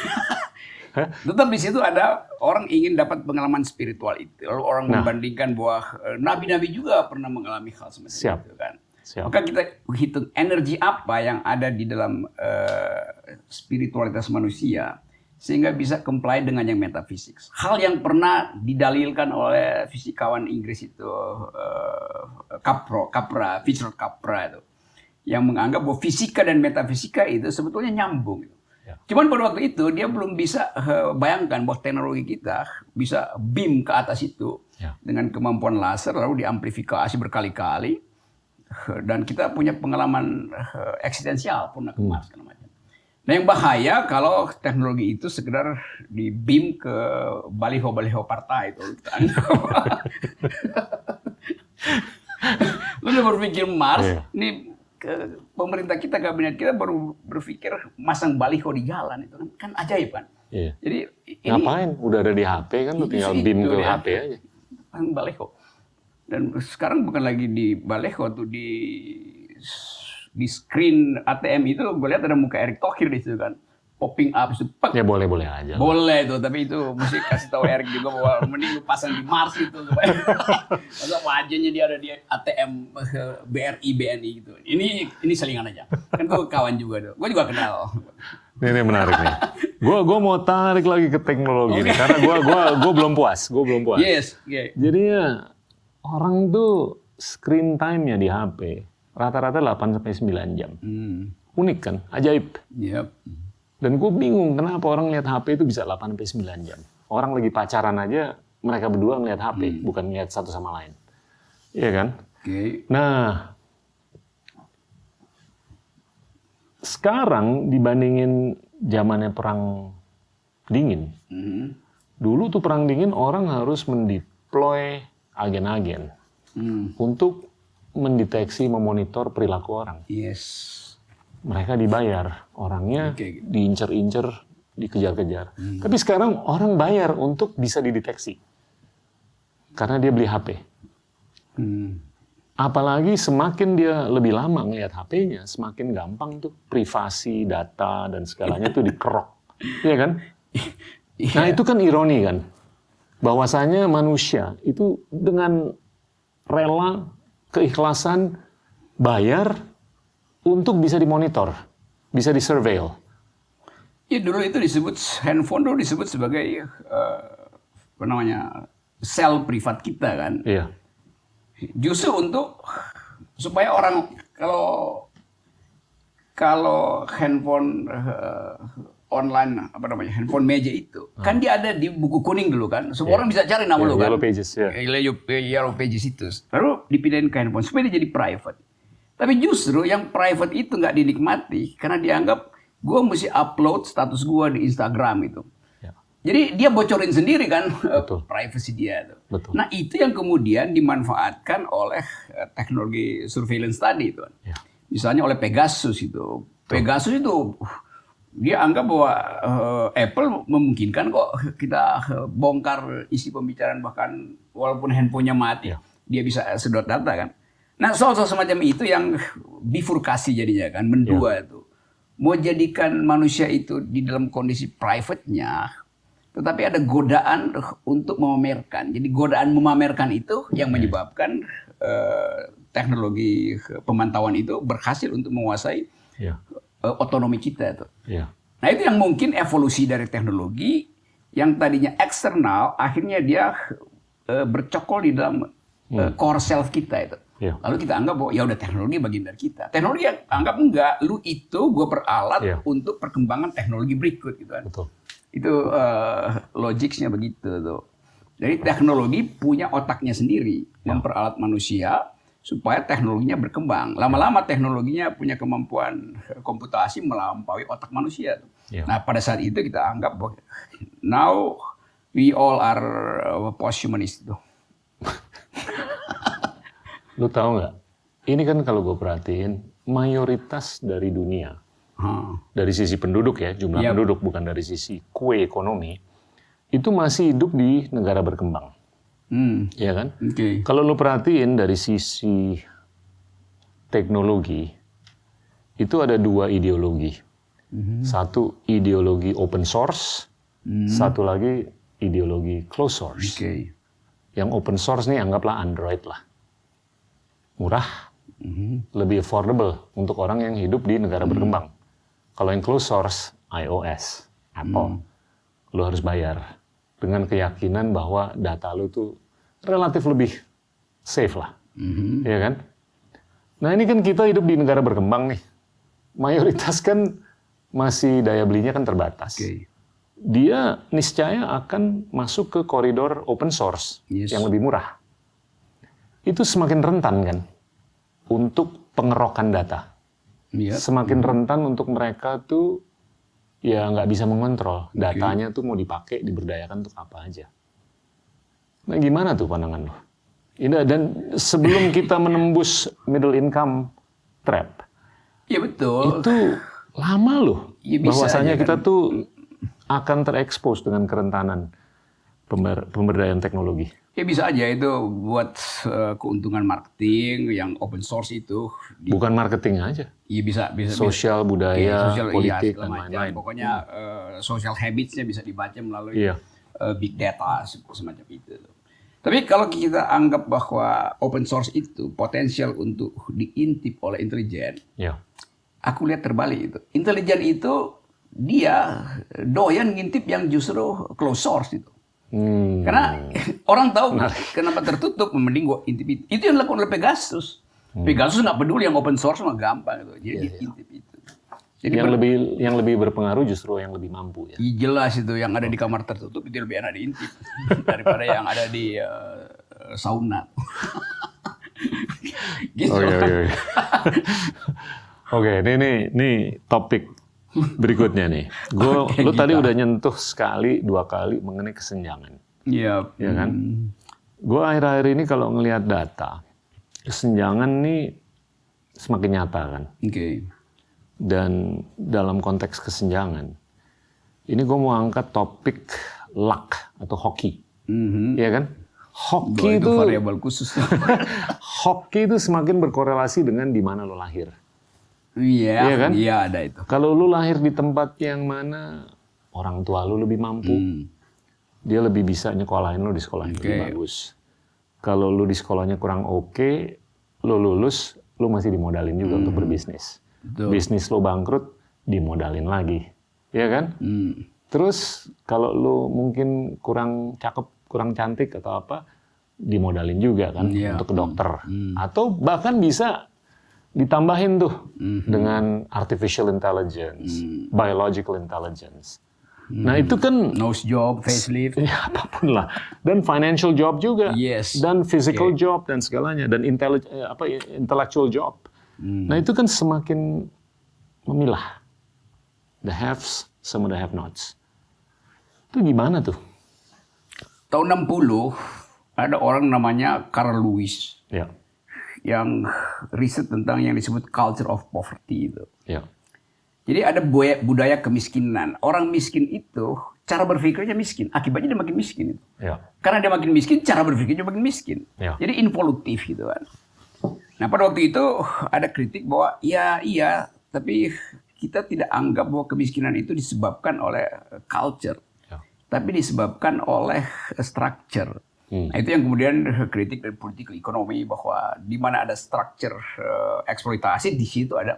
Tetap di situ ada orang ingin dapat pengalaman spiritual itu. Lalu orang membandingkan bahwa nabi-nabi juga pernah mengalami hal semacam itu kan. Maka kita hitung energi apa yang ada di dalam spiritualitas manusia sehingga bisa comply dengan yang metafisik. Hal yang pernah didalilkan oleh fisikawan Inggris itu Richard Capra itu, yang menganggap bahwa fisika dan metafisika itu sebetulnya nyambung. Cuman pada waktu itu dia belum bisa bayangkan bahwa teknologi kita bisa beam ke atas itu dengan kemampuan laser lalu diamplifikasi berkali-kali dan kita punya pengalaman eksistensial pernah ke Mars segala macam. Nah yang bahaya kalau teknologi itu sekedar di beam ke baliho-baliho partai itu. Lu udah berpikir Mars, ini pemerintah kita, kabinet kita baru berpikir masang baliho di jalan itu kan ajaib kan. Jadi ngapain? Udah ada di HP kan, lu tinggal beam ke HP aja. baleho. Dan sekarang bukan lagi di baleho tuh, di screen ATM itu gue lihat ada muka Erick Thohir di situ kan, popping up super. Ya boleh aja. Boleh tuh, tapi itu mesti kasih tahu Erick juga bahwa mending lu pasang di Mars itu supaya masa wajahnya dia ada di ATM BRI BNI gitu. Ini selingan aja. Kan gue kawan juga tuh. Gue juga kenal. Ini menarik nih. Gue mau tarik lagi ke teknologi nih, karena gue belum puas. Yes. Okay. Jadinya orang tuh screen time-nya di HP rata-rata 8-9 jam. Unik kan? Ajaib. Yep. Dan gue bingung kenapa orang lihat HP itu bisa 8-9 jam. Orang lagi pacaran aja, mereka berdua ngeliat HP, bukan ngeliat satu sama lain. Iya kan? Okay. Nah, sekarang dibandingin zamannya perang dingin, dulu tuh perang dingin orang harus mendeploy agen-agen untuk mendeteksi, memonitor perilaku orang. Yes. Mereka dibayar, orangnya diincer-incer, dikejar-kejar. Tapi sekarang orang bayar untuk bisa dideteksi. Karena dia beli HP. Apalagi semakin dia lebih lama ngelihat HP-nya, semakin gampang tuh privasi, data, dan segalanya tuh dikerok. Iya kan? Nah itu kan ironi kan? Bahwasanya manusia itu dengan rela, keikhlasan, bayar untuk bisa dimonitor, bisa disurveil. Ya dulu itu disebut, handphone dulu disebut sebagai apa namanya, sel privat kita kan. Iya. Justru supaya orang kalau handphone online, apa namanya, handphone meja itu kan dia ada di buku kuning dulu kan, semua orang bisa cari nama lu kan. Yellow Pages ya. Yellow Pages itu, lalu dipindahin ke handphone supaya dia jadi private. Tapi justru yang private itu nggak dinikmati karena dianggap gue mesti upload status gue di Instagram itu. Ya. Jadi dia bocorin sendiri kan privacy dia. Betul. Nah itu yang kemudian dimanfaatkan oleh teknologi surveillance tadi itu. Ya. Misalnya oleh Pegasus itu. Pegasus itu dia anggap bahwa Apple memungkinkan kok kita bongkar isi pembicaraan bahkan walaupun handphonenya mati. Ya. Dia bisa sedot data kan. Nah soal-soal semacam itu yang bifurkasi jadinya kan, mendua itu. Mau jadikan manusia itu di dalam kondisi private-nya, tetapi ada godaan untuk memamerkan. Jadi godaan memamerkan itu yang menyebabkan teknologi pemantauan itu berhasil untuk menguasai otonomi kita itu. Nah itu yang mungkin evolusi dari teknologi yang tadinya eksternal, akhirnya dia bercokol di dalam core self kita itu. Lalu kita anggap bahwa ya udah teknologi bagian dari kita. Teknologi yang anggap enggak, lu itu gue peralat untuk perkembangan teknologi berikut gitu kan. Betul. Itu logiknya begitu tuh. Jadi teknologi punya otaknya sendiri, memperalat manusia supaya teknologinya berkembang. Lama-lama teknologinya punya kemampuan komputasi melampaui otak manusia tuh. Nah pada saat itu kita anggap bahwa now we all are posthumanist tuh. Lu tahu nggak? Ini kan kalau gue perhatiin mayoritas dari dunia, dari sisi penduduk ya, jumlah penduduk bukan dari sisi kue ekonomi, itu masih hidup di negara berkembang, ya kan? Kalau lu perhatiin dari sisi teknologi, itu ada dua ideologi, satu ideologi open source, satu lagi ideologi closed source. Yang open source nih anggaplah Android lah. Murah, lebih affordable untuk orang yang hidup di negara berkembang. Kalau yang closed source, iOS, Apple, lo harus bayar dengan keyakinan bahwa data lo tuh relatif lebih safe lah, ya kan? Nah ini kan kita hidup di negara berkembang nih, mayoritas kan masih daya belinya kan terbatas. Dia niscaya akan masuk ke koridor open source yang lebih murah. Itu semakin rentan kan untuk pengerokan data. Semakin rentan untuk mereka tuh ya nggak bisa mengontrol. Datanya tuh mau dipakai, diberdayakan untuk apa aja. Nah gimana tuh pandangan lo? Dan sebelum kita menembus middle income trap, ya betul. Itu lama loh. Ya, bahwasanya aja, kita kan? tuh akan terekspos dengan kerentanan pemberdayaan teknologi. Ya bisa aja itu buat keuntungan marketing yang open source itu. Bukan marketing aja. Iya bisa. Sosial, budaya, Sosial, politik, segala dan macam. lain-lain. Pokoknya social habits-nya bisa dibaca melalui big data semacam itu. Tapi kalau kita anggap bahwa open source itu potensial untuk diintip oleh intelijen, Ya. aku lihat terbalik itu. Intelijen itu dia doyan ngintip yang justru close source itu. Karena orang tahu kenapa tertutup, mending gua intip itu. Itu yang dilakukan oleh Pegasus. Pegasus nggak peduli yang open source mah gampang gitu. Jadi dia intip itu. Jadi yang lebih berpengaruh justru yang lebih mampu ya. Jelas itu yang ada di kamar tertutup itu lebih enak diintip daripada yang ada di sauna. Gitu. Oke, ini topik berikutnya nih. Lu tadi udah nyentuh sekali, 2 kali mengenai kesenjangan. Iya. Ya kan? Gue akhir-akhir ini kalau ngelihat data, kesenjangan nih semakin nyata kan. Oke. Dan dalam konteks kesenjangan, ini gue mau angkat topik luck atau hoki. Ya kan? Hoki itu variabel khusus. Hoki itu semakin berkorelasi dengan di mana lo lahir. Iya kan? Iya ada itu. Kalau lu lahir di tempat yang mana orang tua lu lebih mampu, dia lebih bisa nyekolahin lu di sekolah yang lebih bagus. Kalau lu di sekolahnya kurang oke, lu lulus, lu masih dimodalin juga untuk berbisnis. Betul. Bisnis lu bangkrut, dimodalin lagi. Iya kan? Terus kalau lu mungkin kurang cakep, kurang cantik atau apa, dimodalin juga kan untuk ke dokter. Atau bahkan bisa ditambahin tuh dengan artificial intelligence, biological intelligence. Nah itu kan nose job, facelift, ya, apapun lah. Dan financial job juga, Yes. dan physical job dan segalanya, dan intellectual job. Nah itu kan semakin memilah the haves sama the have-nots. Itu gimana tuh? Tahun 60 ada orang namanya Carl Lewis. Ya. Yang riset tentang yang disebut culture of poverty itu. Ya. Jadi ada budaya kemiskinan. Orang miskin itu cara berpikirnya miskin, akibatnya dia makin miskin itu. Ya. Karena dia makin miskin, cara berpikirnya makin miskin. Ya. Jadi involutif gitu kan. Nah pada waktu itu ada kritik bahwa iya, tapi kita tidak anggap bahwa kemiskinan itu disebabkan oleh culture, tapi disebabkan oleh structure. Nah, itu yang kemudian kritik dari political economy bahwa di mana ada structure eksploitasi, di situ ada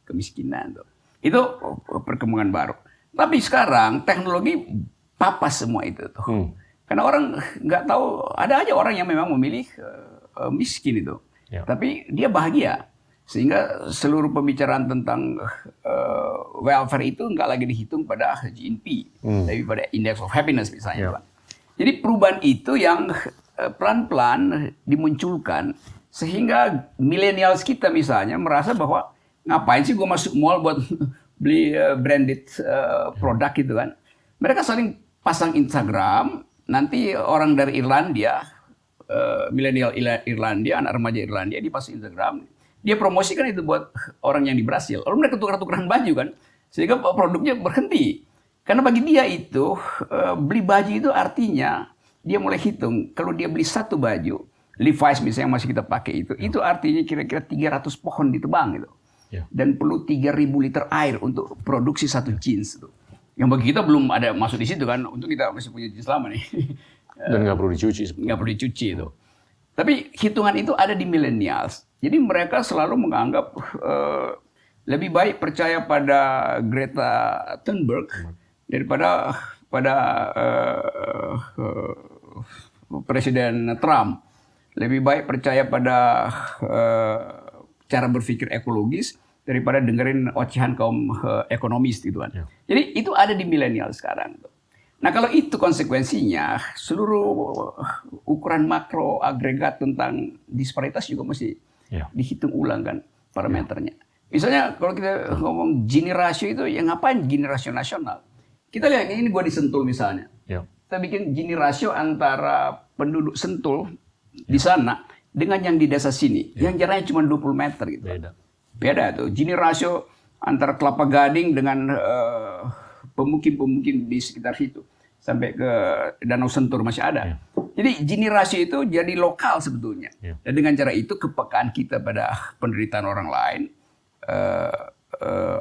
kemiskinan. Tuh. Itu perkembangan baru. Tapi sekarang teknologi papas semua itu tuh. Karena orang nggak tahu, ada aja orang yang memang memilih miskin itu. Ya. Tapi dia bahagia. Sehingga seluruh pembicaraan tentang welfare itu nggak lagi dihitung pada GNP, tapi pada Index of Happiness misalnya. Ya. Jadi perubahan itu yang pelan-pelan dimunculkan sehingga millennials kita misalnya merasa bahwa ngapain sih gue masuk mall buat beli branded produk gitu kan. Mereka saling pasang Instagram, nanti orang dari Irlandia, milenial Irlandia, anak remaja Irlandia dipasang Instagram, dia promosikan itu buat orang yang di Brasil. Lalu mereka tukar-tukaran baju kan, sehingga produknya berhenti. Karena bagi dia itu, beli baju itu artinya dia mulai hitung. Kalau dia beli satu baju, Levi's misalnya yang masih kita pakai itu artinya kira-kira 300 pohon ditebang gitu. Ya. Dan perlu 3.000 liter air untuk produksi satu jeans. Itu. Yang bagi kita belum ada masuk di situ kan, untuk kita masih punya jeans lama nih. Dan nggak perlu dicuci. Nggak perlu dicuci itu. Tapi hitungan itu ada di millennials. Jadi mereka selalu menganggap lebih baik percaya pada Greta Thunberg daripada pada Presiden Trump. Lebih baik percaya pada cara berpikir ekologis daripada dengerin ocehan kaum ekonomis gitu kan. Ya. Jadi itu ada di milenial sekarang. Nah kalau itu konsekuensinya seluruh ukuran makro agregat tentang disparitas juga mesti dihitung ulang kan parameternya. Misalnya kalau kita ngomong Gini ratio itu ya ngapain Gini ratio nasional? Kita lihat ini gua di Sentul misalnya. Kita bikin Gini ratio antara penduduk Sentul di sana dengan yang di desa sini, yang jaraknya cuma 20 meter gitu. Beda tuh. Gini rasio antara Kelapa Gading dengan pemukim-pemukim di sekitar situ sampai ke Danau Sentur masih ada. Jadi gini rasio itu jadi lokal sebetulnya. Ya. Dan dengan cara itu kepekaan kita pada penderitaan orang lain,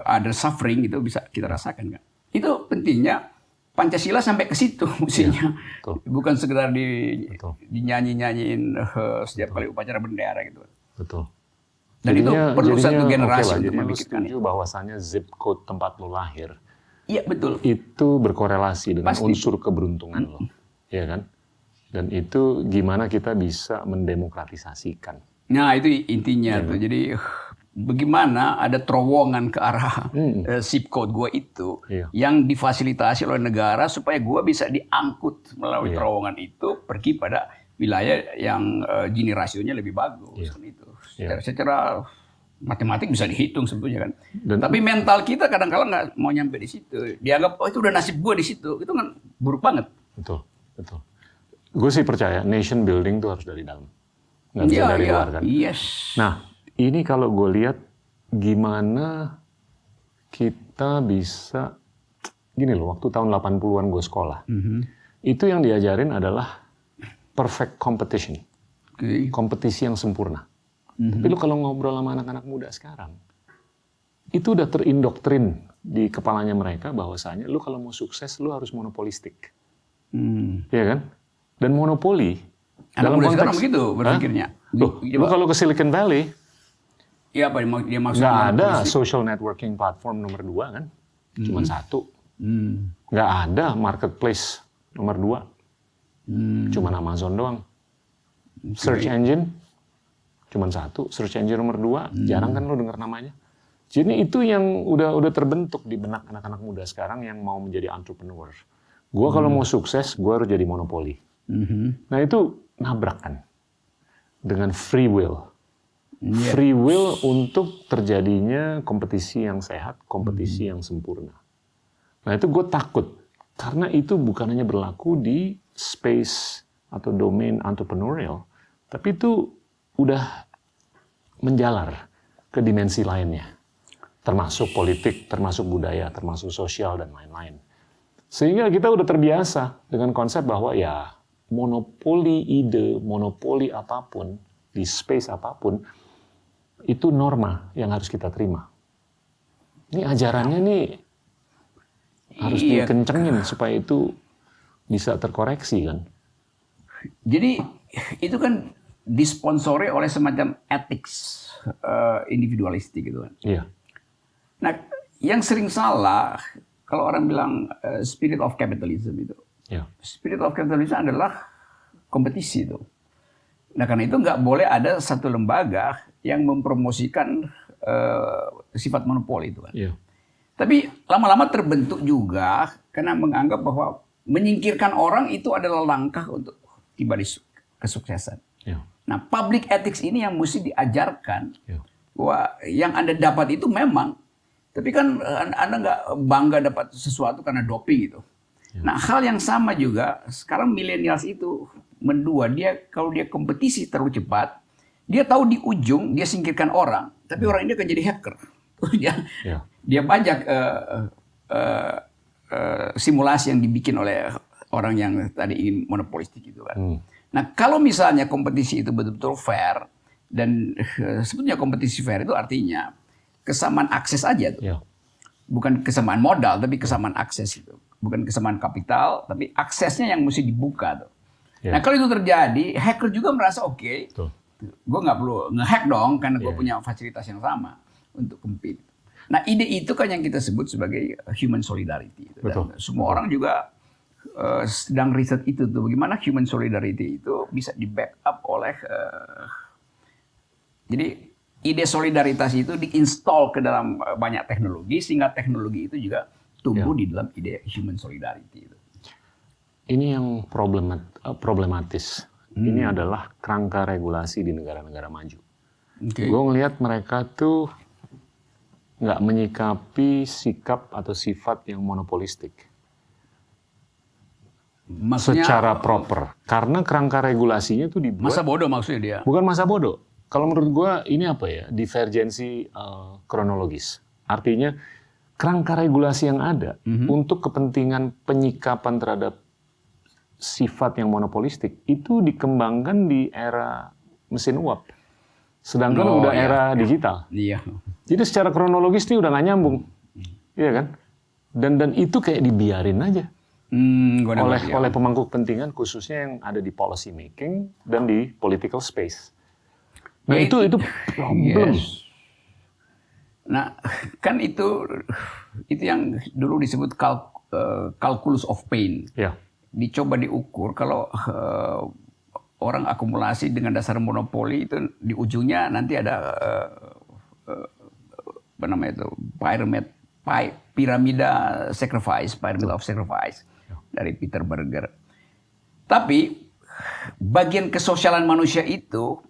ada suffering itu bisa kita rasakan kan. Itu pentingnya Pancasila sampai ke situ mestinya. betul. Bukan sekedar Betul. dinyanyi-nyanyiin setiap kali upacara bendera gitu. Betul. Dan itu perlu satu generasi oke lah, untuk jadi lu memikirkan setuju bahwasannya zip code tempat lu lahir Iya betul. itu berkorelasi dengan Pasti. unsur keberuntungan lo, ya kan? Dan itu gimana kita bisa mendemokratisasikan. Nah itu intinya tuh. Jadi bagaimana ada terowongan ke arah zip code gua itu Iya. yang difasilitasi oleh negara supaya gua bisa diangkut melalui Iya. terowongan itu pergi pada wilayah yang gini rasionya lebih bagus kan itu. Secara matematik bisa dihitung sebetulnya kan. Tapi mental kita kadang-kadang nggak mau nyampe di situ. Dianggap oh itu udah nasib gua di situ. Itu kan buruk banget. Betul, betul. Gue sih percaya nation building tuh harus dari dalam, nggak bisa dari luar kan. Yes. Nah, ini kalau gue lihat gimana kita bisa, gini loh, waktu tahun 80-an gue sekolah, itu yang diajarin adalah perfect competition, Oke. kompetisi yang sempurna. Tapi lu kalau ngobrol sama anak-anak muda sekarang, itu udah terindoktrin di kepalanya mereka bahwasanya lu kalau mau sukses lu harus monopolistik. Iya kan? Dan monopoli Anak muda sekarang begitu berpikirnya. lu kalau ke Silicon Valley Iya apa dia maksudnya? nggak ada social networking platform nomor 2 kan? Cuma satu. Nggak ada marketplace nomor 2. Cuma Amazon doang. Search engine cuma satu. Search engine nomor 2 jarang kan lu dengar namanya. Jadi itu yang udah terbentuk di benak anak-anak muda sekarang yang mau menjadi entrepreneur. Gua kalau mau sukses, gua harus jadi monopoli. Nah itu nabrak kan dengan free will. Free will untuk terjadinya kompetisi yang sehat, kompetisi yang sempurna. Nah itu gue takut karena itu bukan hanya berlaku di space atau domain entrepreneurial, tapi itu udah menjalar ke dimensi lainnya, termasuk politik, termasuk budaya, termasuk sosial dan lain-lain. Sehingga kita udah terbiasa dengan konsep bahwa ya monopoli ide, monopoli apapun, di space apapun, itu norma yang harus kita terima. Ini ajarannya nih harus dikencengin supaya itu bisa terkoreksi kan. Jadi itu kan disponsori oleh semacam ethics individualistik gitu kan. Iya. Nah yang sering salah kalau orang bilang spirit of capitalism itu. Iya. Spirit of capitalism adalah kompetisi itu. Nah karena itu nggak boleh ada satu lembaga yang mempromosikan sifat monopoli itu kan. Iya. Tapi lama-lama terbentuk juga karena menganggap bahwa menyingkirkan orang itu adalah langkah untuk tiba di kesuksesan. Iya. Nah public ethics ini yang mesti diajarkan Iya. bahwa yang Anda dapat itu memang, tapi kan Anda nggak bangga dapat sesuatu karena doping gitu. Nah hal yang sama juga sekarang millennials itu mendua, dia kalau dia kompetisi terlalu cepat, dia tahu di ujung dia singkirkan orang, tapi orang ini akan jadi hacker. Dia bajak simulasi yang dibikin oleh orang yang tadi ingin monopolistik itu kan. Nah kalau misalnya kompetisi itu betul-betul fair dan sebetulnya kompetisi fair itu artinya kesamaan akses aja tuh. Iya. Bukan kesamaan modal tapi kesamaan akses itu. Bukan kesamaan kapital tapi aksesnya yang mesti dibuka tuh. Nah kalau itu terjadi, hacker juga merasa oke, gue nggak perlu nge-hack dong karena gue punya fasilitas yang sama untuk compete. Nah ide itu kan yang kita sebut sebagai human solidarity. Dan semua orang juga sedang riset itu tuh, bagaimana human solidarity itu bisa di backup oleh, jadi ide solidaritas itu diinstal ke dalam banyak teknologi sehingga teknologi itu juga tumbuh di dalam ide human solidarity itu. Ini yang problematis. Ini adalah kerangka regulasi di negara-negara maju. Gue ngelihat mereka tuh nggak menyikapi sikap atau sifat yang monopolistik. Maksudnya, secara proper. Karena kerangka regulasinya tuh dibuat. Masa bodoh maksudnya dia? Bukan masa bodoh. Kalau menurut gue ini apa ya? Divergensi kronologis. Artinya kerangka regulasi yang ada untuk kepentingan penyikapan terhadap sifat yang monopolistik itu dikembangkan di era mesin uap. Sedangkan udah era digital. Iya. Jadi secara kronologis ini udah nggak nyambung. Iya kan? Dan itu kayak dibiarin aja oleh pemangku kepentingan, khususnya yang ada di policy making dan di political space. Nah, itu problem. Yes. Nah, kan itu yang dulu disebut calculus of pain. Ya. Dicoba diukur kalau orang akumulasi dengan dasar monopoli itu di ujungnya nanti ada apa namanya itu piramida sacrifice, pyramid of sacrifice dari Peter Berger. Tapi bagian kesosialan manusia itu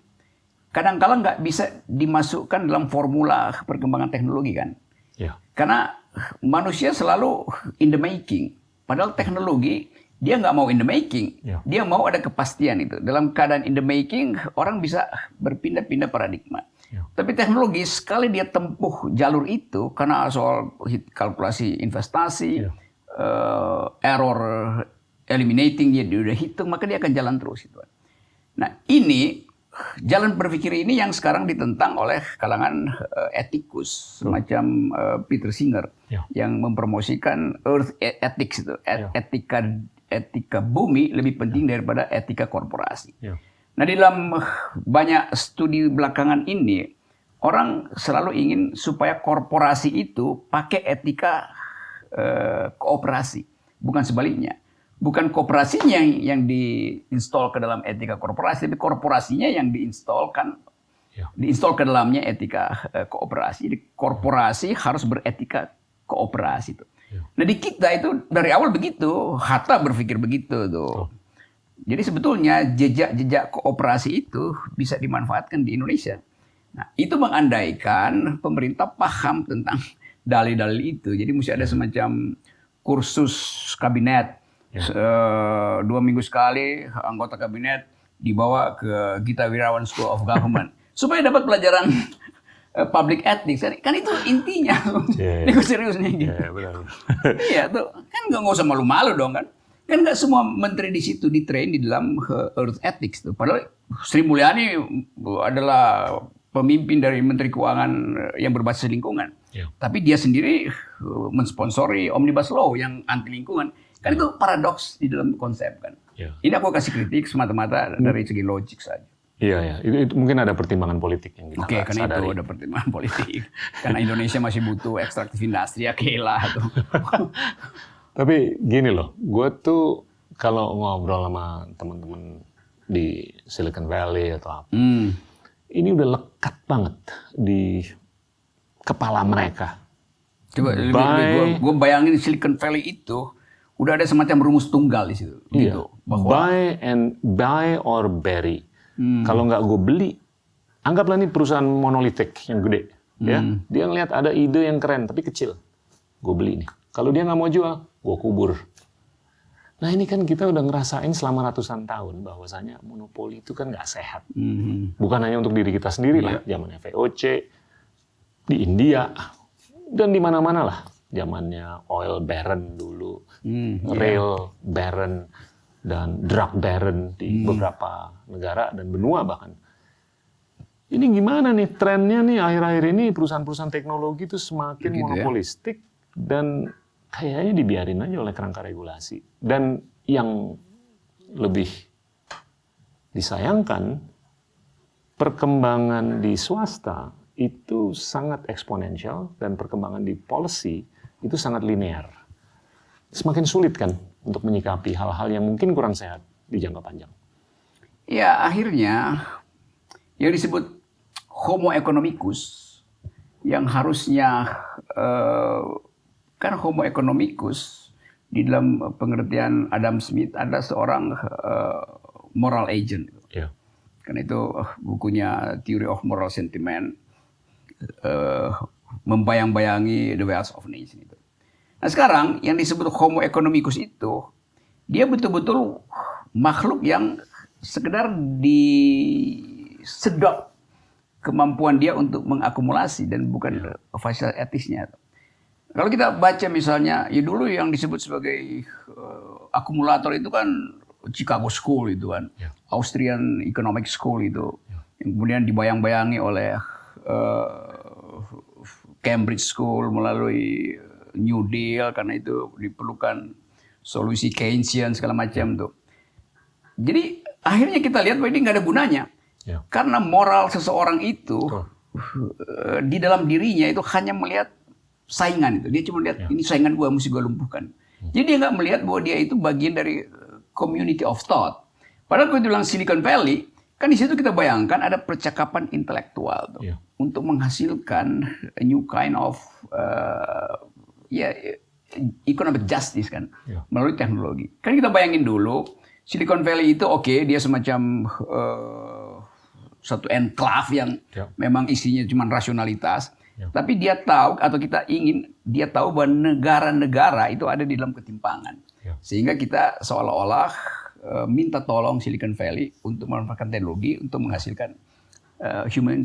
kadang-kala nggak bisa dimasukkan dalam formula perkembangan teknologi kan? Ya. Karena manusia selalu in the making. Padahal teknologi dia nggak mau in the making. Ya. Dia mau ada kepastian itu. Dalam keadaan in the making, orang bisa berpindah-pindah paradigma. Ya. Tapi teknologi sekali dia tempuh jalur itu karena soal kalkulasi investasi, error eliminating dia udah hitung, maka dia akan jalan terus itu. Nah ini jalan berpikir ini yang sekarang ditentang oleh kalangan etikus semacam Peter Singer yang mempromosikan Earth Ethics itu, etika bumi lebih penting daripada etika korporasi. Nah di dalam banyak studi belakangan ini orang selalu ingin supaya korporasi itu pakai etika kooperasi, bukan sebaliknya. Bukan kooperasinya yang diinstal ke dalam etika korporasi, tapi korporasinya yang diinstal ke dalamnya etika kooperasi. Jadi korporasi harus beretika kooperasi itu. Nah di kita itu dari awal begitu, Hatta berpikir begitu tuh. Jadi sebetulnya jejak kooperasi itu bisa dimanfaatkan di Indonesia. Nah itu mengandaikan pemerintah paham tentang dalil-dalil itu. Jadi mesti ada semacam kursus kabinet. 2 minggu sekali anggota kabinet dibawa ke Gita Wirawan School of Government supaya dapat pelajaran public ethics. Kan itu intinya. Ini serius nih. Iya tuh kan nggak usah malu-malu dong kan. Kan nggak semua menteri di situ ditrain di dalam Earth Ethics tuh. Padahal Sri Mulyani adalah pemimpin dari Menteri Keuangan yang berbasis lingkungan. Tapi dia sendiri mensponsori Omnibus Law yang anti lingkungan. Kan itu paradoks di dalam konsep kan. Ini aku kasih kritik semata-mata dari segi logik saja. Iya. Itu mungkin ada pertimbangan politik yang kita sadari. Karena itu ada pertimbangan politik. Karena Indonesia masih butuh ekstraktif industri, ya kelah tuh. Tapi gini loh, gue tuh kalau ngobrol sama teman-teman di Silicon Valley atau apa, ini udah lekat banget di kepala mereka. Coba gue bayangin Silicon Valley itu udah ada semacam rumus tunggal di situ. Iya. Gitu, bahwa buy or bury. Kalau nggak gue beli, anggaplah ini perusahaan monolitik yang gede. Ya, dia ngelihat ada ide yang keren tapi kecil, gue beli nih. Kalau dia nggak mau jual, gue kubur. Nah ini kan kita udah ngerasain selama ratusan tahun bahwasanya monopoli itu kan nggak sehat. Bukan hanya untuk diri kita sendiri lah, zamannya VOC di India dan di mana-mana lah. Zamannya oil baron dulu, rail baron, dan drug baron di beberapa negara dan benua bahkan. Ini gimana nih trennya nih akhir-akhir ini perusahaan-perusahaan teknologi itu semakin monopolistik dan kayaknya dibiarin aja oleh kerangka regulasi. Dan yang lebih disayangkan, perkembangan di swasta itu sangat eksponensial dan perkembangan di policy itu sangat linear. Semakin sulit kan untuk menyikapi hal-hal yang mungkin kurang sehat di jangka panjang. Ya akhirnya yang disebut homo economicus yang harusnya kan homo economicus di dalam pengertian Adam Smith ada seorang moral agent. Karena itu bukunya Theory of Moral Sentiment membayang-bayangi The Wealth of Nation itu. Nah sekarang yang disebut homo economicus itu dia betul-betul makhluk yang sekedar disedot kemampuan dia untuk mengakumulasi dan bukan fasilitas etisnya. Kalau kita baca misalnya, ya dulu yang disebut sebagai akumulator itu kan Chicago School itu kan, Ya. Austrian Economic School itu, yang kemudian dibayang-bayangi oleh Cambridge School melalui New Deal karena itu diperlukan solusi Keynesian segala macam tuh. Jadi akhirnya kita lihat bahwa ini nggak ada gunanya Ya. karena moral seseorang itu di dalam dirinya itu hanya melihat saingan itu. Dia cuma lihat ini saingan gue mesti gue lumpuhkan. Jadi dia nggak melihat bahwa dia itu bagian dari community of thought. Padahal kalau bilang Silicon Valley, kan di situ kita bayangkan ada percakapan intelektual tuh, untuk menghasilkan a new kind of economic justice kan, melalui teknologi. Kan kita bayangin dulu Silicon Valley itu dia semacam satu enclave yang memang isinya cuma rasionalitas. Tapi dia tahu atau dia tahu bahwa negara-negara itu ada di dalam ketimpangan. Sehingga kita seolah-olah minta tolong Silicon Valley untuk memanfaatkan teknologi untuk menghasilkan human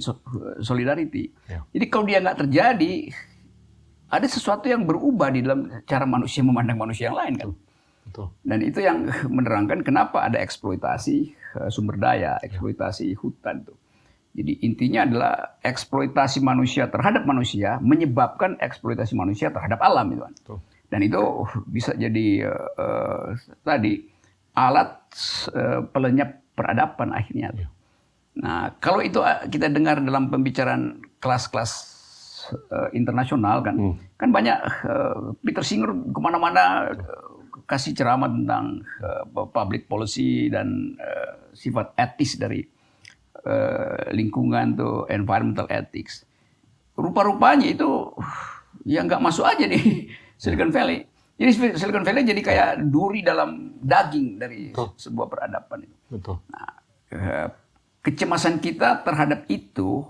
solidarity. Jadi kalau dia nggak terjadi, ada sesuatu yang berubah di dalam cara manusia memandang manusia yang lain kan. Betul. Dan itu yang menerangkan kenapa ada eksploitasi sumber daya, eksploitasi hutan tuh. Jadi intinya adalah eksploitasi manusia terhadap manusia menyebabkan eksploitasi manusia terhadap alam itu kan. Dan itu bisa jadi tadi alat pelenyap peradaban akhirnya. Nah kalau itu kita dengar dalam pembicaraan kelas-kelas internasional kan, kan banyak Peter Singer kemana-mana kasih ceramah tentang public policy dan sifat etis dari lingkungan tuh, environmental ethics. Rupa-rupanya itu ya nggak masuk aja nih Silicon Valley. Jadi Silicon Valley jadi kayak duri dalam daging dari sebuah peradaban itu. Betul. Nah, kecemasan kita terhadap itu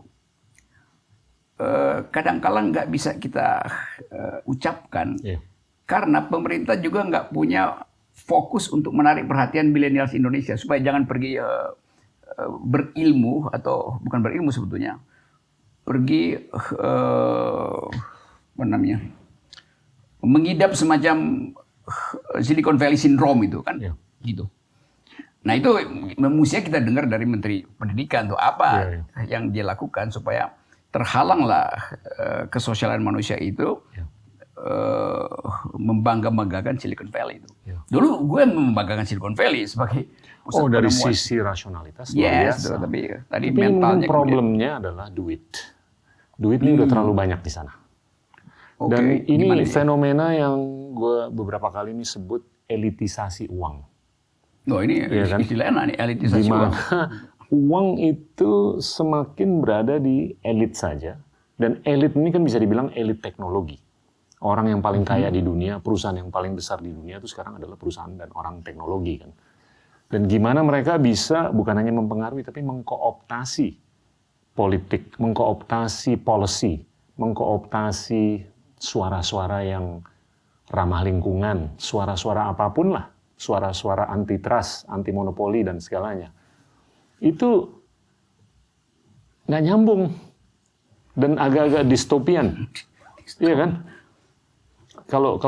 kadang-kala nggak bisa kita ucapkan karena pemerintah juga nggak punya fokus untuk menarik perhatian milenials Indonesia supaya jangan pergi berilmu atau bukan berilmu sebetulnya, pergi mengidap semacam Silicon Valley Syndrome itu kan, gitu. Nah itu mestinya kita dengar dari Menteri Pendidikan tuh apa yang dia lakukan supaya terhalanglah kesosialan manusia itu membangga-banggakan Silicon Valley itu. Dulu gue membanggakan Silicon Valley sebagai pusat dari penemuan. sisi rasionalitas Yes, biasa. tapi tadi Tapi mentalnya problemnya adalah duit. Duit ini udah terlalu banyak di sana. Dan ini fenomena yang gue beberapa kali ini sebut elitisasi uang. Oh ini istilahnya nih elitisasi uang. Uang itu semakin berada di elit saja. Dan elit ini kan bisa dibilang elit teknologi. Orang yang paling kaya di dunia, perusahaan yang paling besar di dunia itu sekarang adalah perusahaan dan orang teknologi kan. Dan gimana mereka bisa bukan hanya mempengaruhi tapi mengkooptasi politik, mengkooptasi policy, mengkooptasi suara-suara yang ramah lingkungan, suara-suara apapun lah, suara-suara antitrust, anti monopoli dan segalanya. Itu nggak nyambung dan agak-agak distopian, iya kan? Kalau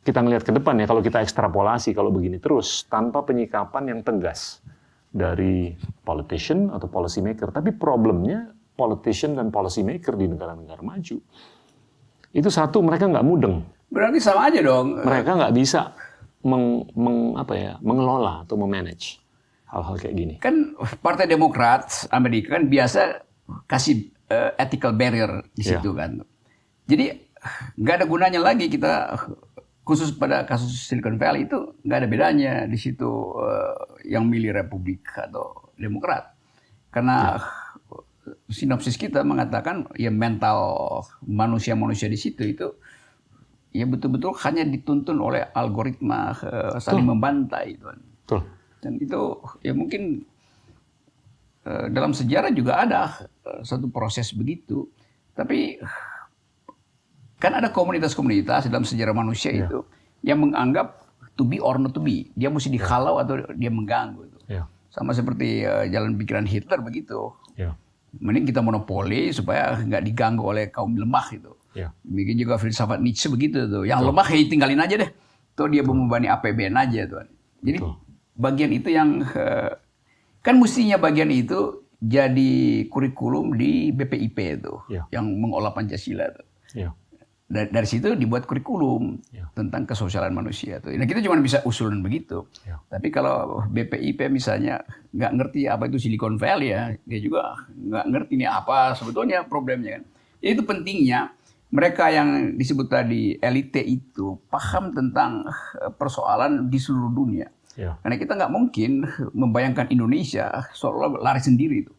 kita ngelihat ke depan ya, kalau kita ekstrapolasi, kalau begini terus, tanpa penyikapan yang tegas dari politician atau policy maker, tapi problemnya politician dan policy maker di negara-negara maju, itu satu, mereka nggak mudeng. Berarti sama aja dong. Mereka nggak bisa mengelola atau memanage hal-hal kayak gini. Kan Partai Demokrat Amerika kan biasa kasih ethical barrier di situ kan. Jadi nggak ada gunanya lagi kita khusus pada kasus Silicon Valley itu nggak ada bedanya di situ yang milih Republik atau Demokrat karena sinopsis kita mengatakan ya mental manusia di situ itu ya betul-betul hanya dituntun oleh algoritma saling membantai itu. Dan itu ya mungkin dalam sejarah juga ada satu proses begitu, tapi kan ada komunitas-komunitas dalam sejarah manusia itu yang menganggap to be or not to be. Dia mesti dihalau atau dia mengganggu. Itu. Sama seperti jalan pikiran Hitler begitu. Mending kita monopoli supaya nggak diganggu oleh kaum lemah itu. Demikian juga filsafat Nietzsche begitu tuh. Yang lemah ya tinggalin aja deh. Tuh dia membebani APBN aja tuh. Jadi bagian itu yang kan mestinya bagian itu jadi kurikulum di BPIP itu yang mengolah Pancasila itu. Dari situ dibuat kurikulum tentang kesosialan manusia itu. Nah kita cuma bisa usulan begitu. Tapi kalau BPIP misalnya nggak ngerti apa itu Silicon Valley ya, dia juga nggak ngerti nih apa sebetulnya problemnya kan. Itu pentingnya mereka yang disebut tadi elite itu paham tentang persoalan di seluruh dunia. Karena kita nggak mungkin membayangkan Indonesia seolah lari sendiri itu.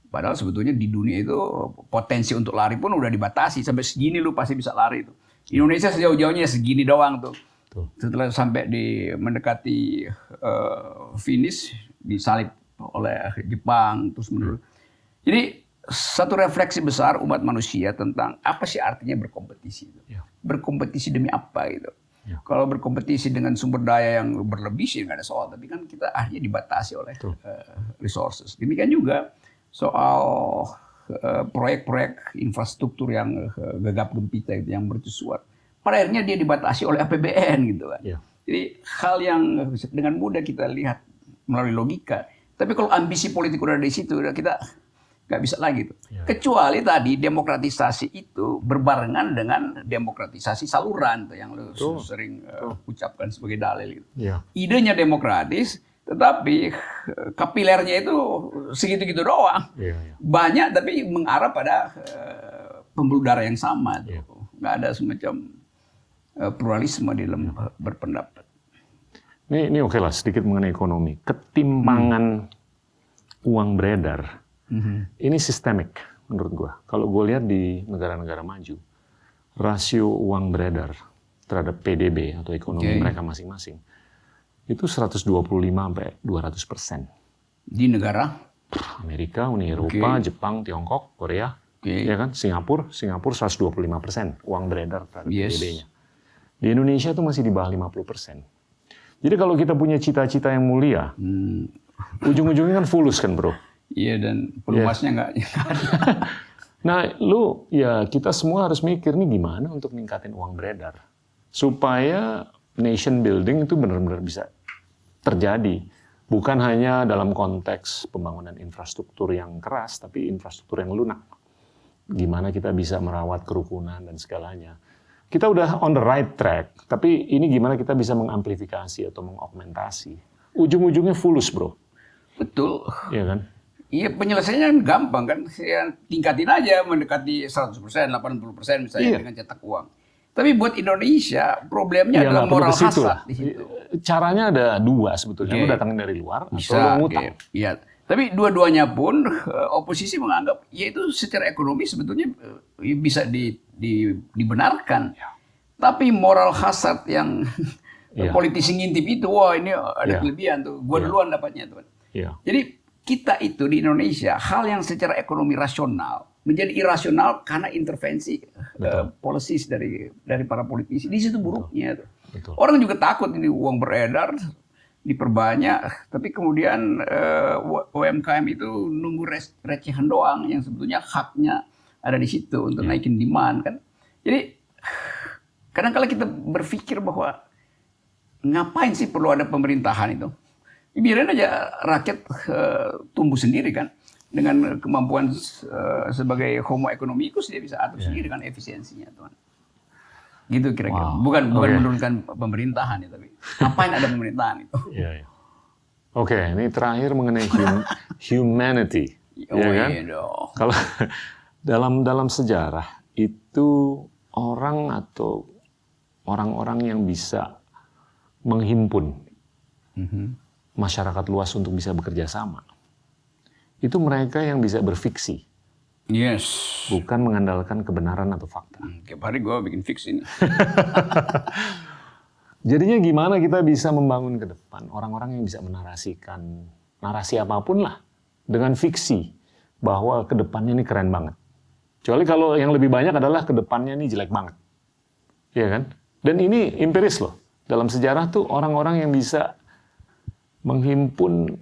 Padahal sebetulnya di dunia itu potensi untuk lari pun udah dibatasi. Sampai segini lu pasti bisa lari itu. Indonesia sejauh-jauhnya segini doang tuh. Setelah sampai mendekati finish disalip oleh Jepang terus menerus. Jadi satu refleksi besar umat manusia tentang apa sih artinya berkompetisi itu. Berkompetisi demi apa gitu. Kalau berkompetisi dengan sumber daya yang berlebih sih nggak ada soal, tapi kan kita akhirnya dibatasi oleh resources. Demikian juga soal proyek-proyek infrastruktur yang gegap gempita itu, yang mercusuar. Pada akhirnya dia dibatasi oleh APBN gitu kan. Jadi hal yang dengan mudah kita lihat melalui logika. Tapi kalau ambisi politik udah di situ, kita nggak bisa lagi tuh. Kecuali tadi demokratisasi itu berbarengan dengan demokratisasi saluran tuh yang lu sering ucapkan sebagai dalil gitu. Idenya demokratis, tetapi kapilernya itu segitu-gitu doang. Banyak tapi mengarah pada pembuluh darah yang sama tuh. Nggak ada semacam pluralisme di dalam berpendapat. Ini oke lah sedikit mengenai ekonomi. Ketimpangan uang beredar. Ini sistemik menurut gua. Kalau gue lihat di negara-negara maju, rasio uang beredar terhadap PDB atau ekonomi mereka masing-masing itu 125 sampai 200%. Di negara Amerika, Uni Eropa, Jepang, Tiongkok, Korea, ya kan? Singapura 125% uang beredar terhadap PDB-nya. Di Indonesia itu masih di bawah 50%. Jadi kalau kita punya cita-cita yang mulia, ujung-ujungnya kan fulus kan, bro. Iya, dan pelumasnya nggak ada. Nah, kita semua harus mikir nih gimana untuk ningkatin uang beredar supaya nation building itu benar-benar bisa terjadi, bukan hanya dalam konteks pembangunan infrastruktur yang keras, tapi infrastruktur yang lunak. Gimana kita bisa merawat kerukunan dan segalanya. Kita udah on the right track, tapi ini gimana kita bisa mengamplifikasi atau mengaugmentasi. Ujung-ujungnya fulus, bro. Betul. Iya kan? Iya, penyelesaiannya gampang kan. Ya, tingkatin aja mendekati 100%, 80% misalnya dengan cetak uang. Tapi buat Indonesia problemnya adalah moral hasrat di situ. Caranya ada dua sebetulnya. Lu datangin dari luar atau lu ngutang. Iya. Tapi dua-duanya pun oposisi menganggap ya itu secara ekonomi sebetulnya bisa dibenarkan. Tapi moral hasrat yang politisi ngintip itu, wah ini ada kelebihan tuh. Gua duluan dapatnya tuh. Jadi kita itu di Indonesia, hal yang secara ekonomi rasional menjadi irasional karena intervensi policies dari para politisi. Di situ buruknya. Orang juga takut ini uang beredar, diperbanyak, tapi kemudian UMKM itu nunggu recehan doang yang sebetulnya haknya ada di situ untuk naikin demand kan. Jadi kadang-kala kita berpikir bahwa ngapain sih perlu ada pemerintahan itu? Biarin aja rakyat tumbuh sendiri kan. Dengan kemampuan sebagai homo economicus dia bisa atur sendiri kan efisiensinya, Tuhan. Gitu kira-kira. Bukan menurunkan pemerintahan ya, tapi ngapain ada pemerintahan itu? Oke, ini terakhir mengenai humanity. Kan? Kalau dalam sejarah itu orang atau orang-orang yang bisa menghimpun masyarakat luas untuk bisa bekerja sama. Itu mereka yang bisa berfiksi. Yes. Bukan mengandalkan kebenaran atau fakta. Tiap hari gue bikin fiksi ini. Jadinya gimana kita bisa membangun ke depan orang-orang yang bisa menarasikan narasi apapun lah dengan fiksi bahwa ke depannya ini keren banget. Kecuali kalau yang lebih banyak adalah ke depannya ini jelek banget. Iya kan? Dan ini empiris loh. Dalam sejarah tuh orang-orang yang bisa menghimpun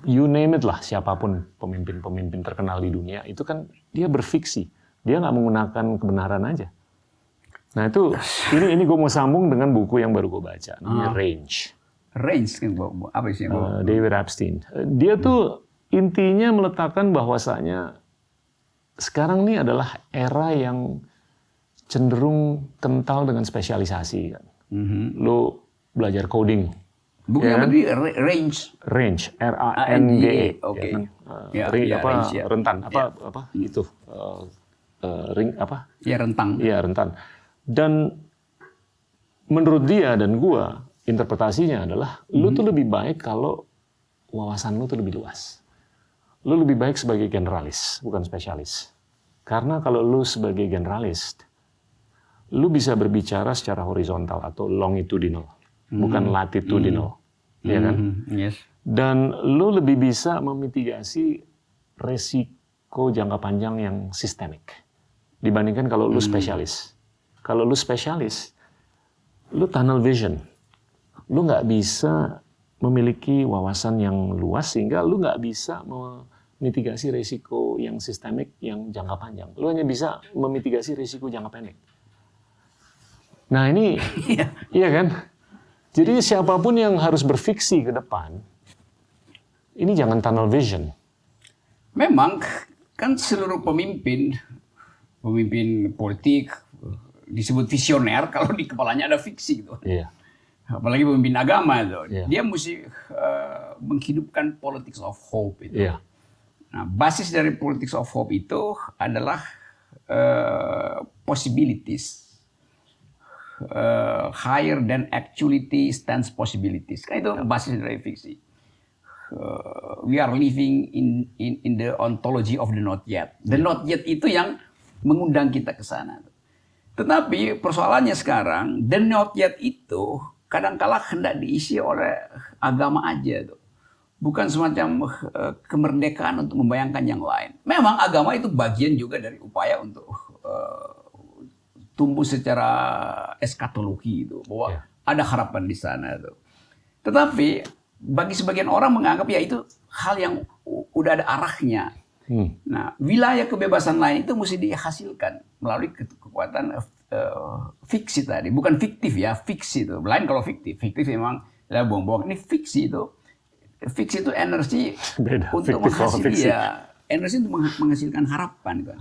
you name it lah, siapapun pemimpin-pemimpin terkenal di dunia, itu kan dia berfiksi. Dia nggak menggunakan kebenaran aja. Nah itu, ini gue mau sambung dengan buku yang baru gue baca, namanya Range. Range kan apa sih? David Epstein. Dia tuh intinya meletakkan bahwasanya sekarang ini adalah era yang cenderung kental dengan spesialisasi kan. Lu belajar coding. Bukan ya kan? berarti range. Range, R-A-N-G-E. Oke. Ya kan? Rentan, apa itu? Ring apa? Ya rentang. Iya rentan. Dan menurut dia dan gua interpretasinya adalah lu tuh lebih baik kalau wawasan lu tuh lebih luas. Lu lebih baik sebagai generalis, bukan spesialis. Karena kalau lu sebagai generalis, lu bisa berbicara secara horizontal atau longitudinal, bukan latitudinal. Ya kan? Yes. Dan lu lebih bisa memitigasi resiko jangka panjang yang sistemik dibandingkan kalau lu spesialis. Kalau lu spesialis, lu tunnel vision. Lu nggak bisa memiliki wawasan yang luas sehingga lu nggak bisa memitigasi resiko yang sistemik yang jangka panjang. Lu hanya bisa memitigasi resiko jangka pendek. Nah ini, iya kan? Jadi siapapun yang harus berfiksi ke depan, ini jangan tunnel vision. Memang kan seluruh pemimpin politik disebut visioner kalau di kepalanya ada fiksi gitu. Iya. Apalagi pemimpin agama itu, Iya. dia mesti menghidupkan politics of hope itu. Iya. Nah, basis dari politics of hope itu adalah possibilities. Higher than actuality stands possibilities. Kan itu basis dari fiksi. We are living in the ontology of the not yet. The not yet itu yang mengundang kita ke sana. Tetapi persoalannya sekarang, the not yet itu kadangkala hendak diisi oleh agama aja tuh. Bukan semacam kemerdekaan untuk membayangkan yang lain. Memang agama itu bagian juga dari upaya untuk tumbuh secara eskatologi itu, bahwa ada harapan di sana itu. Tetapi bagi sebagian orang menganggap ya itu hal yang udah ada arahnya. Nah, wilayah kebebasan lain itu mesti dihasilkan melalui kekuatan fiksi tadi, bukan fiktif ya, fiksi itu. Lain kalau fiktif memang ya bohong-bohong. Ini fiksi itu. Fiksi itu energi Beda, untuk menghasilkan ya, energi untuk menghasilkan harapan kan.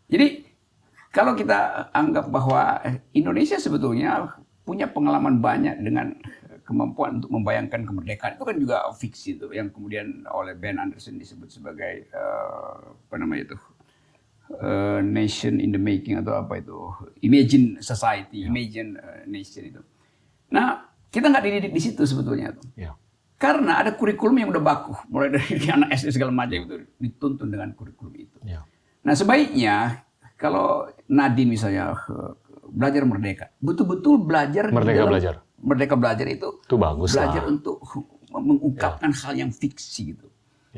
Jadi kalau kita anggap bahwa Indonesia sebetulnya punya pengalaman banyak dengan kemampuan untuk membayangkan kemerdekaan, itu kan juga fiksi itu yang kemudian oleh Ben Anderson disebut sebagai apa namanya itu nation in the making atau apa itu, imagine society, imagine nation itu. Nah, kita nggak dididik di situ sebetulnya tuh. Karena ada kurikulum yang udah baku, mulai dari anak SD segala macam itu dituntun dengan kurikulum itu. Nah, sebaiknya kalau Nadine misalnya belajar merdeka, betul-betul belajar merdeka belajar itu bagus belajar untuk mengungkapkan hal yang fiksi gitu,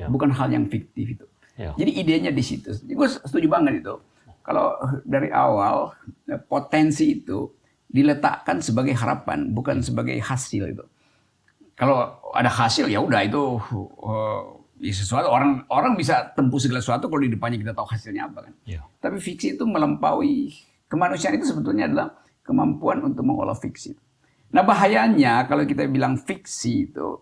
bukan hal yang fiktif itu. Jadi idenya di situ. Jadi gue setuju banget itu. Kalau dari awal potensi itu diletakkan sebagai harapan, bukan sebagai hasil itu. Kalau ada hasil ya udah itu ya sesuatu, orang bisa tempuh segala sesuatu kalau di depannya kita tahu hasilnya apa kan. Tapi fiksi itu melampaui kemanusiaan, itu sebetulnya adalah kemampuan untuk mengolah fiksi. Nah bahayanya kalau kita bilang fiksi itu,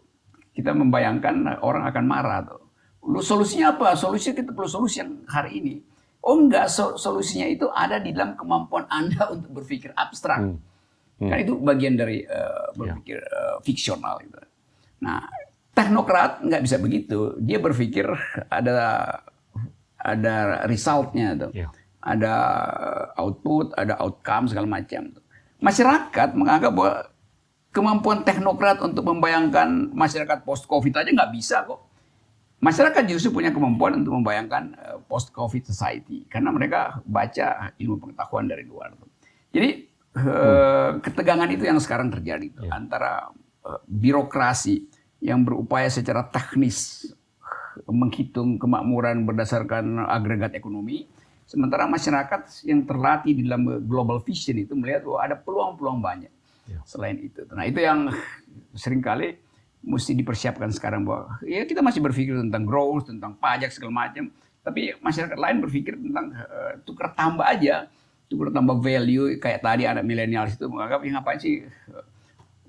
kita membayangkan orang akan marah tuh. Lu solusinya apa? Solusinya kita perlu solusi yang hari ini. Oh enggak, solusinya itu ada di dalam kemampuan Anda untuk berpikir abstrak. Kan itu bagian dari berpikir fiksional gitu. Nah, teknokrat nggak bisa begitu. Dia berpikir ada resultnya tuh. Ada output, ada outcome segala macam. Masyarakat menganggap bahwa kemampuan teknokrat untuk membayangkan masyarakat post-Covid aja nggak bisa kok. Masyarakat justru punya kemampuan untuk membayangkan post-Covid society karena mereka baca ilmu pengetahuan dari luar. Jadi ketegangan itu yang sekarang terjadi antara birokrasi yang berupaya secara teknis menghitung kemakmuran berdasarkan agregat ekonomi, sementara masyarakat yang terlatih di dalam global vision itu melihat bahwa ada peluang-peluang banyak selain itu. Nah itu yang seringkali mesti dipersiapkan sekarang, bahwa ya kita masih berpikir tentang growth, tentang pajak segala macam, tapi masyarakat lain berpikir tentang tukar tambah aja, tukar tambah value. Kayak tadi anak milenial itu menganggap ya ngapain sih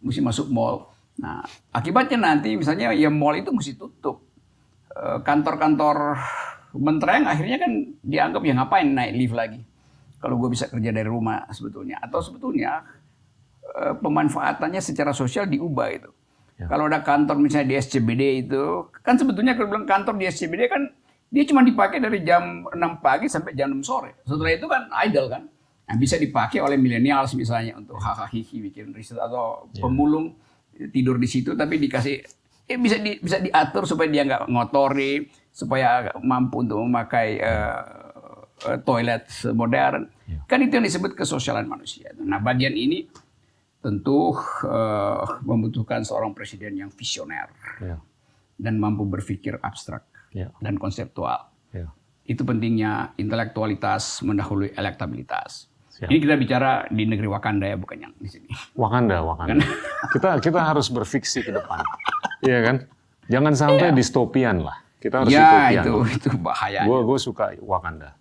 mesti masuk mall, Nah, akibatnya nanti misalnya ya mall itu mesti tutup. Kantor-kantor mentereng akhirnya kan dianggap ya ngapain naik lift lagi. Kalau gue bisa kerja dari rumah sebetulnya. Atau sebetulnya pemanfaatannya secara sosial diubah itu. Ya. Kalau ada kantor misalnya di SCBD itu, kan sebetulnya kalau bilang kantor di SCBD kan dia cuma dipakai dari jam 6 pagi sampai jam 6 sore. Setelah itu kan idle kan. Nah, bisa dipakai oleh millennials misalnya untuk hahaha bikin riset atau pemulung tidur di situ tapi dikasih bisa diatur supaya dia nggak ngotori, supaya mampu untuk memakai toilet modern. Kan itu yang disebut kesosialan manusia. Nah, bagian ini tentu membutuhkan seorang presiden yang visioner dan mampu berpikir abstrak dan konseptual. Itu pentingnya intelektualitas mendahului elektabilitas. Siap. Ini kita bicara di negeri Wakanda ya, bukan yang di sini. Wakanda. Kita harus berfiksi ke depan, iya kan? Jangan sampai distopian lah. Kita harus distopian. Itu bahaya. Gue suka Wakanda.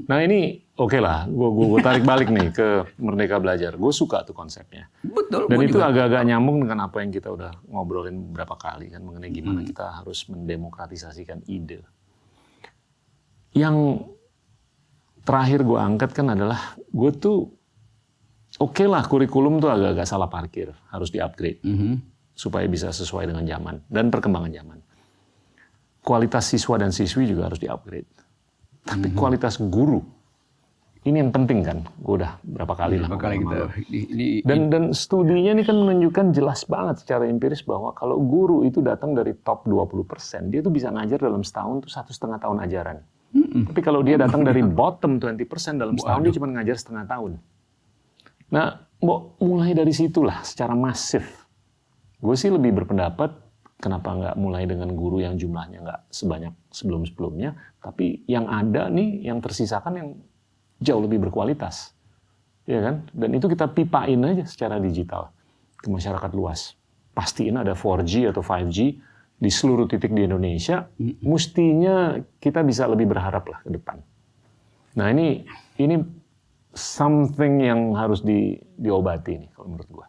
Nah ini oke lah, gue tarik balik nih ke Merdeka Belajar. Gue suka tuh konsepnya. Betul. Dan itu agak-agak nyambung dengan apa yang kita udah ngobrolin beberapa kali kan mengenai gimana kita harus mendemokratisasikan ide. Yang terakhir gue angkat kan adalah gue tuh oke lah kurikulum tuh agak-agak salah parkir, harus di-upgrade supaya bisa sesuai dengan zaman dan perkembangan zaman. Kualitas siswa dan siswi juga harus di-upgrade. Tapi kualitas guru ini yang penting kan, gue udah berapa kali lah. Dan studinya ini kan menunjukkan jelas banget secara empiris bahwa kalau guru itu datang dari top 20%, dia tuh bisa ngajar dalam setahun tuh 1,5 tahun ajaran. Tapi kalau dia datang dari bottom 20% dalam setahun, dia cuma ngajar setengah tahun. Nah, mulai dari situlah secara masif. Gue sih lebih berpendapat, kenapa nggak mulai dengan guru yang jumlahnya nggak sebanyak sebelum-sebelumnya, tapi yang ada nih, yang tersisakan yang jauh lebih berkualitas. Ya kan? Dan itu kita pipain aja secara digital ke masyarakat luas. Pastiin ada 4G atau 5G, di seluruh titik di Indonesia, mestinya kita bisa lebih berharap lah ke depan. Nah ini something yang harus diobati nih kalau menurut gua.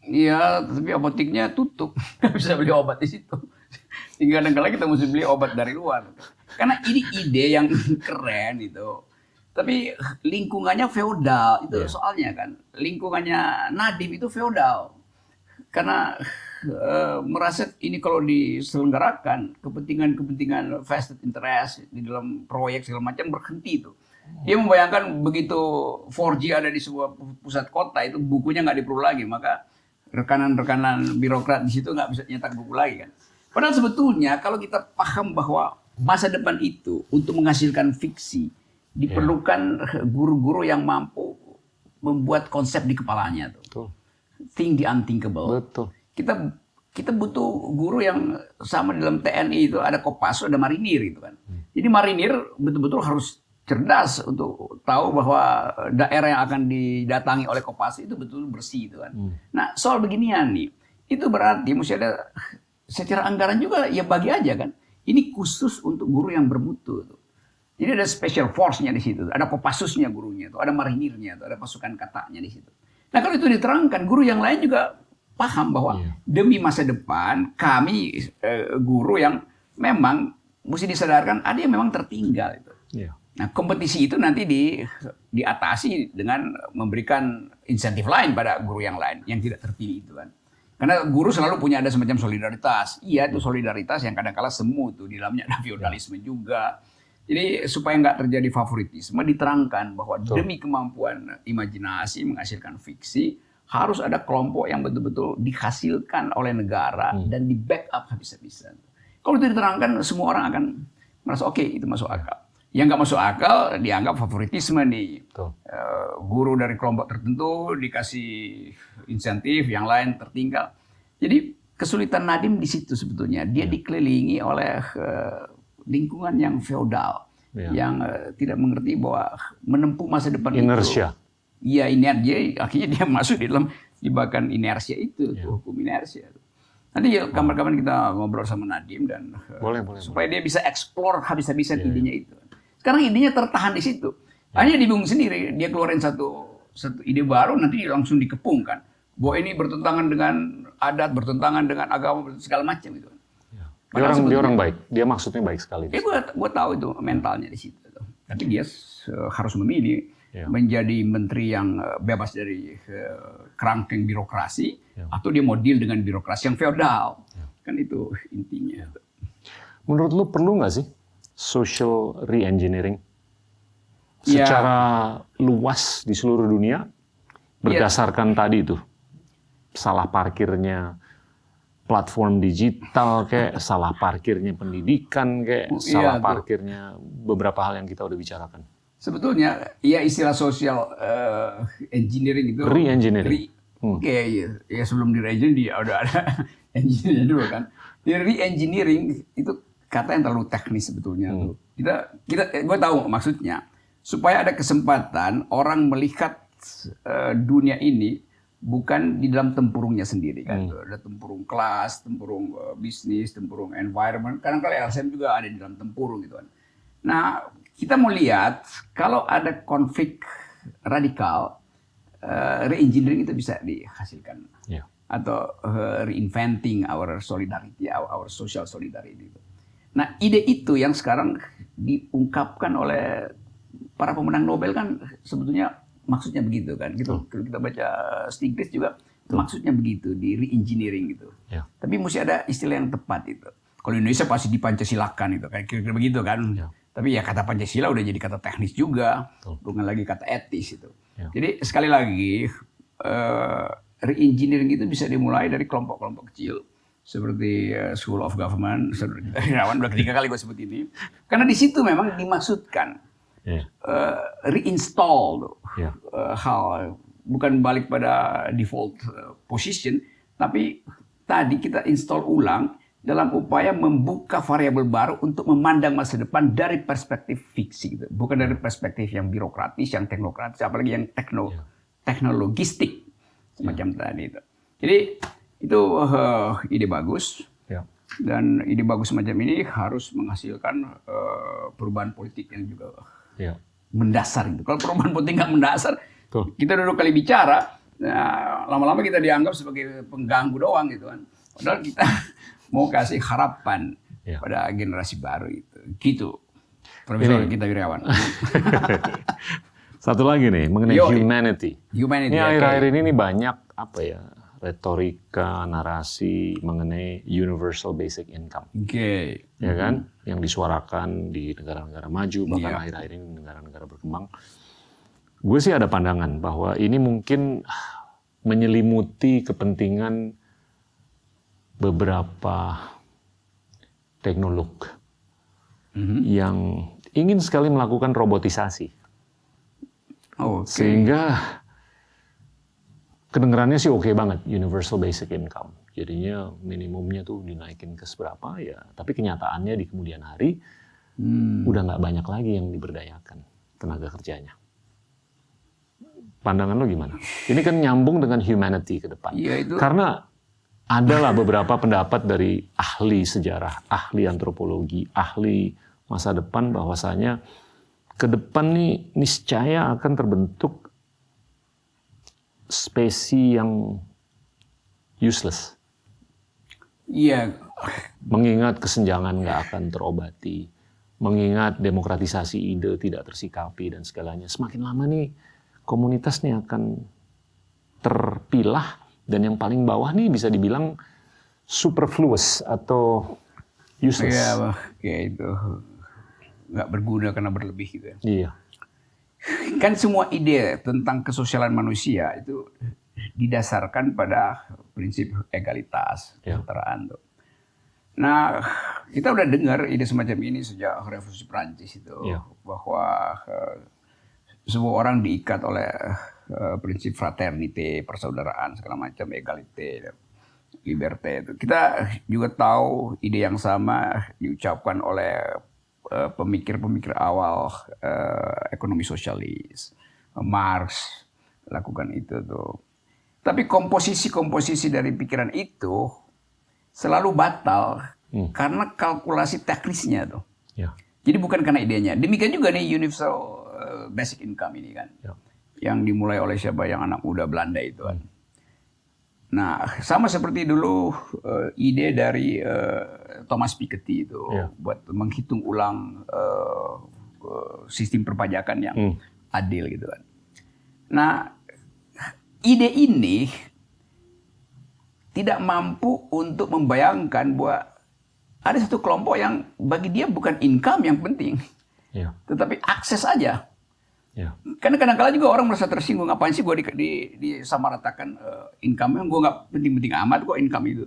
Iya, tapi apoteknya tutup, nggak bisa beli obat di situ. Hingga kadang-kadang kita mesti beli obat dari luar. Karena ini ide yang keren itu. Tapi lingkungannya feodal itu soalnya kan. Lingkungannya Nadiem itu feodal. Karena merasa ini kalau diselenggarakan kepentingan vested interest di dalam proyek segala macam berhenti itu. Dia membayangkan begitu 4G ada di sebuah pusat kota itu bukunya nggak diperlu lagi, maka rekanan-rekanan birokrat di situ nggak bisa nyetak buku lagi kan. Padahal sebetulnya kalau kita paham bahwa masa depan itu untuk menghasilkan fiksi diperlukan guru-guru yang mampu membuat konsep di kepalanya tuh. Think the unthinkable. Betul. Kita butuh guru yang sama dalam TNI itu ada Kopassus, ada marinir gitu kan. Jadi marinir betul-betul harus cerdas untuk tahu bahwa daerah yang akan didatangi oleh Kopassus itu betul bersih itu kan. Nah, soal beginian nih, itu berarti mesti ada secara anggaran juga ya bagi aja kan. Ini khusus untuk guru yang bermutu tuh. Jadi ada special force-nya di situ, ada Kopassusnya gurunya tuh, ada marinirnya tuh, ada pasukan kataknya di situ. Nah, kalau itu diterangkan, guru yang lain juga paham bahwa demi masa depan kami guru yang memang mesti disadarkan ada yang memang tertinggal itu. Nah, kompetisi itu nanti diatasi dengan memberikan insentif lain pada guru yang lain yang tidak terpilih itu kan. Karena guru selalu punya ada semacam solidaritas. Iya, itu solidaritas yang kadang-kala semu tuh di dalamnya ada feodalisme juga. Jadi supaya nggak terjadi favoritisme diterangkan bahwa demi kemampuan imajinasi menghasilkan fiksi harus ada kelompok yang betul-betul dihasilkan oleh negara dan di backup habis-habisan. Kalau itu diterangkan semua orang akan merasa oke, itu masuk akal. Yang nggak masuk akal dianggap favoritisme nih. Guru dari kelompok tertentu dikasih insentif, yang lain tertinggal. Jadi kesulitan Nadiem di situ sebetulnya. Dia dikelilingi oleh lingkungan yang feodal, yang tidak mengerti bahwa menempuh masa depan inersia. Iya, inersia. Akhirnya dia masuk di dalam jebakan inersia itu, hukum inersia. Nanti kapan-kapan kita ngobrol sama Nadiem dan supaya dia bisa eksplor habis-habisan idenya itu. Sekarang idenya tertahan di situ. Hanya dia bingung sendiri, dia keluarin satu ide baru, nanti langsung dikepung kan. bahwa ini bertentangan dengan adat, bertentangan dengan agama, segala macam gitu. Dia orang baik, dia maksudnya baik sekali. Gue tahu itu mentalnya di situ. Tapi dia harus memilih menjadi menteri yang bebas dari kerangkeng birokrasi, atau dia mau deal dengan birokrasi yang feodal. Kan itu intinya. Menurut lu perlu nggak sih social re-engineering secara luas di seluruh dunia berdasarkan tadi itu salah parkirnya platform digital, kayak salah parkirnya pendidikan, kayak salah parkirnya beberapa hal yang kita udah bicarakan. Sebetulnya ya istilah social engineering itu re-engineering. Ya sebelum di re-engineering dia udah ada engineering dulu kan. Di re-engineering itu kata yang terlalu teknis sebetulnya. Gue tahu maksudnya supaya ada kesempatan orang melihat dunia ini bukan di dalam tempurungnya sendiri kan. Ada tempurung kelas, tempurung bisnis, tempurung environment. Kadang-kadang LSM juga ada di dalam tempurung gitu kan. Nah, kita mau lihat kalau ada konflik radikal, re-engineering itu bisa dihasilkan. Atau reinventing our solidarity, our social solidarity. Nah, ide itu yang sekarang diungkapkan oleh para pemenang Nobel kan sebetulnya maksudnya begitu kan, gitu. Kalau kita baca Stiglitz juga maksudnya begitu, di re-engineering gitu. Tapi mesti ada istilah yang tepat itu. Kalau Indonesia pasti dipancasilakan itu, kayak kira-kira begitu kan. Tapi ya kata Pancasila udah jadi kata teknis juga, bukan lagi kata etis itu. Jadi sekali lagi re-engineering itu bisa dimulai dari kelompok-kelompok kecil seperti School of Government, Saudara Irawan udah ketiga kali gue sebut ini, karena di situ memang dimaksudkan reinstall hal, bukan balik pada default position, tapi tadi kita install ulang dalam upaya membuka variabel baru untuk memandang masa depan dari perspektif fiksi, gitu. Bukan dari perspektif yang birokratis, yang teknokratis, apalagi yang teknologistik semacam tadi itu. Jadi itu ide bagus. Dan ide bagus semacam ini harus menghasilkan perubahan politik yang juga mendasar gitu. Kalau perubahan politik nggak mendasar, kita duduk kali bicara, nah, lama-lama kita dianggap sebagai pengganggu doang gitu kan. Padahal kita mau kasih harapan pada generasi baru itu. Gitu. Profesor Gita Wirjawan. Satu lagi nih mengenai humanity. Ini akhir-akhir ini banyak retorika, narasi mengenai universal basic income. Ya kan? Yang disuarakan di negara-negara maju, bahkan akhir-akhir ini negara-negara berkembang. Gue sih ada pandangan bahwa ini mungkin menyelimuti kepentingan beberapa teknolog yang ingin sekali melakukan robotisasi. Sehingga kedengarannya sih oke banget, universal basic income. Jadinya minimumnya tuh dinaikin ke seberapa ya, tapi kenyataannya di kemudian hari udah nggak banyak lagi yang diberdayakan tenaga kerjanya. Pandangan lo gimana? Ini kan nyambung dengan humanity ke depan. Karena adalah beberapa pendapat dari ahli sejarah, ahli antropologi, ahli masa depan bahwasanya ke depan nih niscaya akan terbentuk spesies yang useless. Mengingat kesenjangan nggak akan terobati, mengingat demokratisasi ide tidak tersikapi dan segalanya. Semakin lama nih komunitas nih akan terpilah dan yang paling bawah nih bisa dibilang superfluous atau useless. Itu nggak berguna karena berlebih gitu. Iya. Kan semua ide tentang kesosialan manusia itu didasarkan pada prinsip egalitas, kesetaraan. Nah, kita udah dengar ide semacam ini sejak Revolusi Prancis itu, bahwa semua orang diikat oleh prinsip fraternité, persaudaraan, segala macam, egalite, liberté. Kita juga tahu ide yang sama diucapkan oleh pemikir-pemikir awal ekonomi sosialis, Marx lakukan itu tuh. Tapi komposisi dari pikiran itu selalu batal karena kalkulasi teknisnya tuh. Jadi bukan karena idenya. Demikian juga nih universal basic income ini kan, yang dimulai oleh siapa, yang anak muda Belanda itu kan. Nah, sama seperti dulu ide dari Thomas Piketty itu buat menghitung ulang sistem perpajakan yang adil gitu kan. Nah, ide ini tidak mampu untuk membayangkan bahwa ada satu kelompok yang bagi dia bukan income yang penting, tetapi akses aja. Karena kadang-kala juga orang merasa tersinggung, ngapain sih gue disamaratakan income-nya, gue nggak penting-penting amat kok income itu.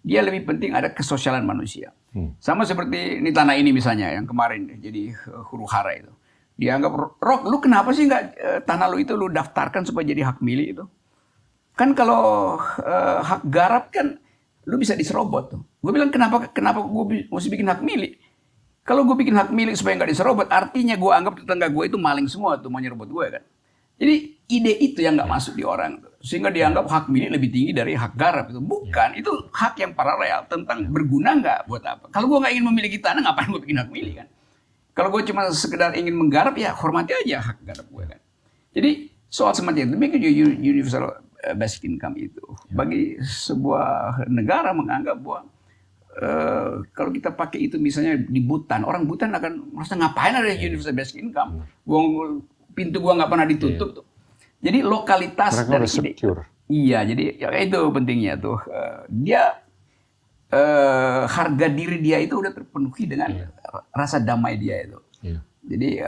Dia lebih penting ada kesosialan manusia. Sama seperti ini tanah ini misalnya yang kemarin jadi huru hara itu. Dia anggap, Rok, lu kenapa sih nggak tanah lu itu lu daftarkan supaya jadi hak milik itu? Kan kalau hak garap kan lu bisa diserobot tuh. Gue bilang kenapa gue mesti bikin hak milik? Kalau gue bikin hak milik supaya nggak diserobot, artinya gue anggap tetangga gue itu maling semua tuh mau nyerobot gue kan. Jadi ide itu yang nggak masuk di orang tuh. Sehingga dianggap hak milik lebih tinggi dari hak garap itu. Bukan, itu hak yang paralel tentang berguna nggak buat apa. Kalau gue nggak ingin memiliki tanah, ngapain gue bikin hak milik kan? Kalau gue cuma sekedar ingin menggarap, ya hormati aja hak garap gue kan. Jadi soal semacam itu, make universal basic income itu bagi sebuah negara menganggap bahwa kalau kita pakai itu misalnya di Butan, orang Butan akan merasa ngapain ada universal basic income, pintu gua nggak pernah ditutup tuh. Jadi lokalitas mereka dari ide. Iya, jadi ya itu pentingnya tuh. Dia harga diri dia itu udah terpenuhi dengan rasa damai dia itu. Jadi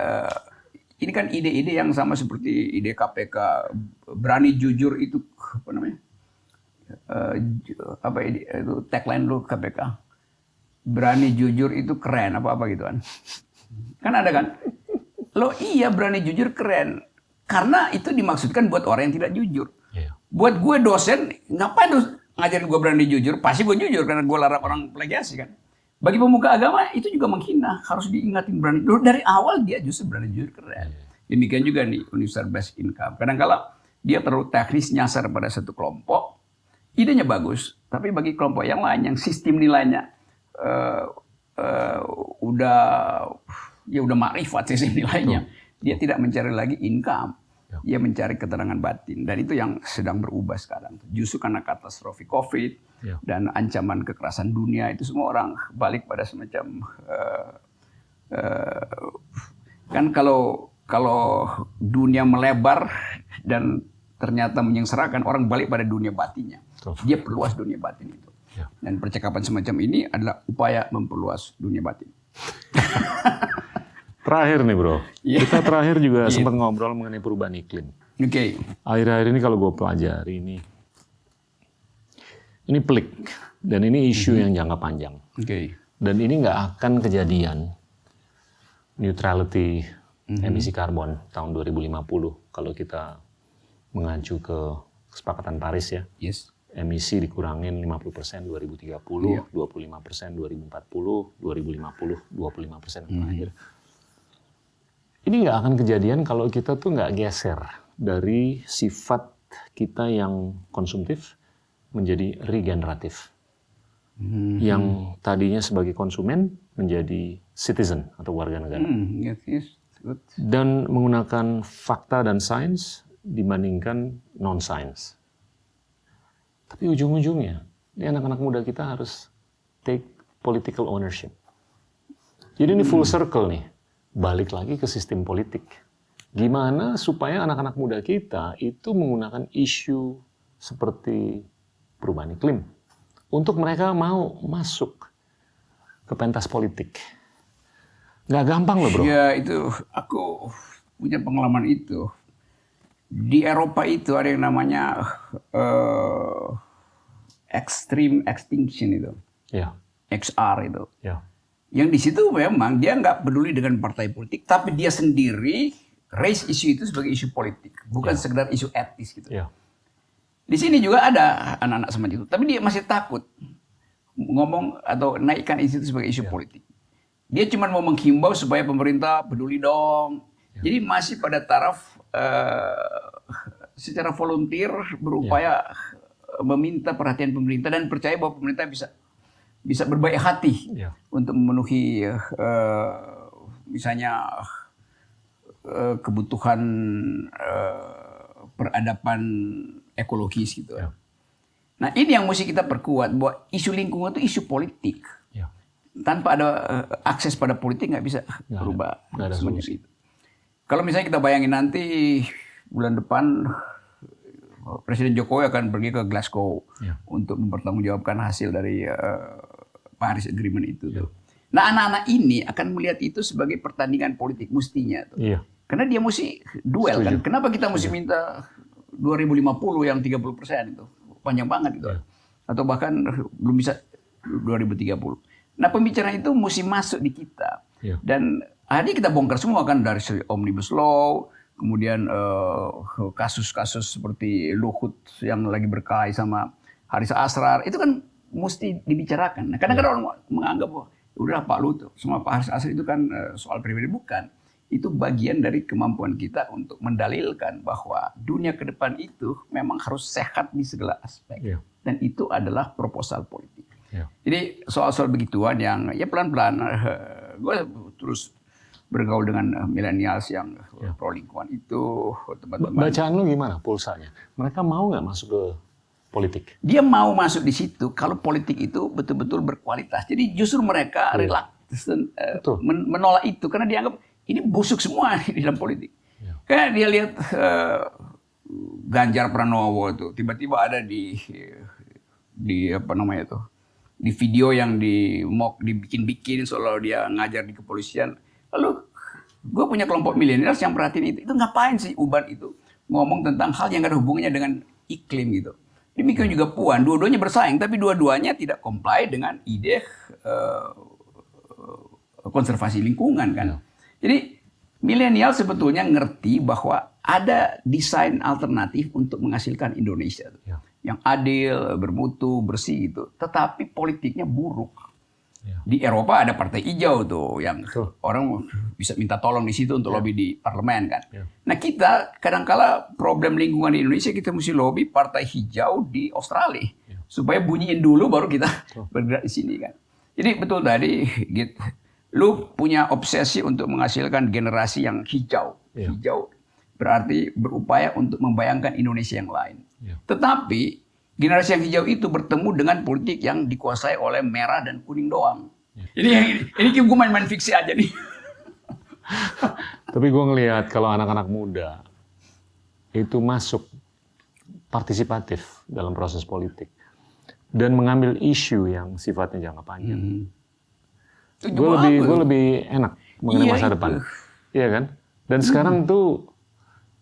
ini kan ide-ide yang sama seperti ide KPK, berani jujur itu apa namanya? Apa itu tagline lu KPK, berani jujur itu keren apa gitu kan ada kan, lo iya berani jujur keren karena itu dimaksudkan buat orang yang tidak jujur. Buat gue dosen ngapain ngajarin gue berani jujur, pasti gue jujur karena gue larang orang plagiasi kan. Bagi pemuka agama itu juga menghina, harus diingatin berani dari awal, dia justru berani jujur keren. Demikian juga nih universal basic income, kadang-kala dia terlalu teknis nyasar pada satu kelompok. Idenya bagus, tapi bagi kelompok yang lain yang sistem nilainya udah makrifat sistem nilainya, dia tidak mencari lagi income, dia mencari keterangan batin, dan itu yang sedang berubah sekarang. Justru karena katastrofi COVID dan ancaman kekerasan dunia itu semua orang balik pada semacam kan kalau dunia melebar dan ternyata menyengsarakan, orang balik pada dunia batinnya. Dia perluas dunia batin itu. Dan percakapan semacam ini adalah upaya memperluas dunia batin. Terakhir nih bro, kita terakhir juga sempat ngobrol mengenai perubahan iklim. Akhir-akhir ini kalau gue pelajari ini pelik. Dan ini isu yang jangka panjang. Dan ini nggak akan kejadian neutrality emisi karbon tahun 2050 kalau kita mengacu ke kesepakatan Paris ya. Emisi dikurangin 50% 2030, 25% 2040, 2050 25% terakhir. Ini nggak akan kejadian kalau kita tuh nggak geser dari sifat kita yang konsumtif menjadi regeneratif. Yang tadinya sebagai konsumen menjadi citizen atau warga negara. Dan menggunakan fakta dan sains dibandingkan non-sains. Tapi ujung-ujungnya, ini anak-anak muda kita harus take political ownership. Jadi ini full circle nih, balik lagi ke sistem politik. Gimana supaya anak-anak muda kita itu menggunakan isu seperti perubahan iklim untuk mereka mau masuk ke pentas politik. Nggak gampang loh bro. Ya itu, aku punya pengalaman itu. Di Eropa itu ada yang namanya extreme extinction itu, XR itu. Yang di situ memang dia nggak peduli dengan partai politik, tapi dia sendiri raise isu itu sebagai isu politik, bukan sekedar isu etis gitu. Di sini juga ada anak-anak semacam itu, tapi dia masih takut ngomong atau naikkan isu itu sebagai isu politik. Dia cuma mau menghimbau supaya pemerintah peduli dong. Jadi masih pada taraf secara volunteer berupaya meminta perhatian pemerintah dan percaya bahwa pemerintah bisa berbaik hati untuk memenuhi misalnya kebutuhan peradaban ekologis gitu. Nah ini yang mesti kita perkuat, bahwa isu lingkungan itu isu politik. Ya. Tanpa ada akses pada politik nggak bisa berubah ada solusi itu. Kalau misalnya kita bayangin nanti bulan depan Presiden Jokowi akan pergi ke Glasgow untuk mempertanggungjawabkan hasil dari Paris Agreement itu. Ya. Nah anak-anak ini akan melihat itu sebagai pertandingan politik mestinya. Iya. Karena dia mesti duel kan. Kenapa kita mesti minta 2050 yang 30% itu? Panjang banget gitu. Atau bahkan belum bisa 2030. Nah pembicaraan itu mesti masuk di kita. Dan hari kita bongkar semua kan, dari Omnibus Law, kemudian kasus-kasus seperti Luhut yang lagi berkelahi sama Haris Asrar, itu kan mesti dibicarakan. Nah, kadang-kadang orang menganggap, udah Pak Luhut sama Pak Haris Asrar itu kan soal pribadi. Bukan. Itu bagian dari kemampuan kita untuk mendalilkan bahwa dunia ke depan itu memang harus sehat di segala aspek. Dan itu adalah proposal politik. Jadi soal-soal begituan yang ya pelan-pelan gue terus bergaul dengan millennials yang pro lingkungan itu, teman-teman. Bacaan lu gimana pulsanya? Mereka mau nggak masuk ke politik? Dia mau masuk di situ kalau politik itu betul-betul berkualitas. Jadi justru mereka relax menolak itu karena dianggap ini busuk semua di dalam politik. Kayak dia lihat Ganjar Pranowo itu tiba-tiba ada di apa namanya itu, di video yang dibikin-bikin seolah dia ngajar di kepolisian. Lalu gue punya kelompok milenial yang perhatiin itu ngapain sih Uban itu ngomong tentang hal yang gak ada hubungannya dengan iklim gitu. Demikian juga Puan, dua-duanya bersaing tapi dua-duanya tidak comply dengan ide konservasi lingkungan kan. Jadi milenial sebetulnya ngerti bahwa ada desain alternatif untuk menghasilkan Indonesia yang adil, bermutu, bersih gitu. Tetapi politiknya buruk. Di Eropa ada partai hijau tuh yang orang bisa minta tolong di situ untuk lobby di parlemen kan. Nah kita kadangkala problem lingkungan di Indonesia kita mesti lobby partai hijau di Australia supaya bunyiin dulu baru kita bergerak di sini kan. Jadi betul tadi gitu. Lu punya obsesi untuk menghasilkan generasi yang hijau. Hijau berarti berupaya untuk membayangkan Indonesia yang lain. Tetapi generasi yang hijau itu bertemu dengan politik yang dikuasai oleh merah dan kuning doang. Ini gue main-main fiksi aja nih. Tapi gue ngelihat kalau anak-anak muda itu masuk partisipatif dalam proses politik dan mengambil isu yang sifatnya jangka panjang. Gue lebih enak mengenai masa depan. Iya kan? Dan sekarang tuh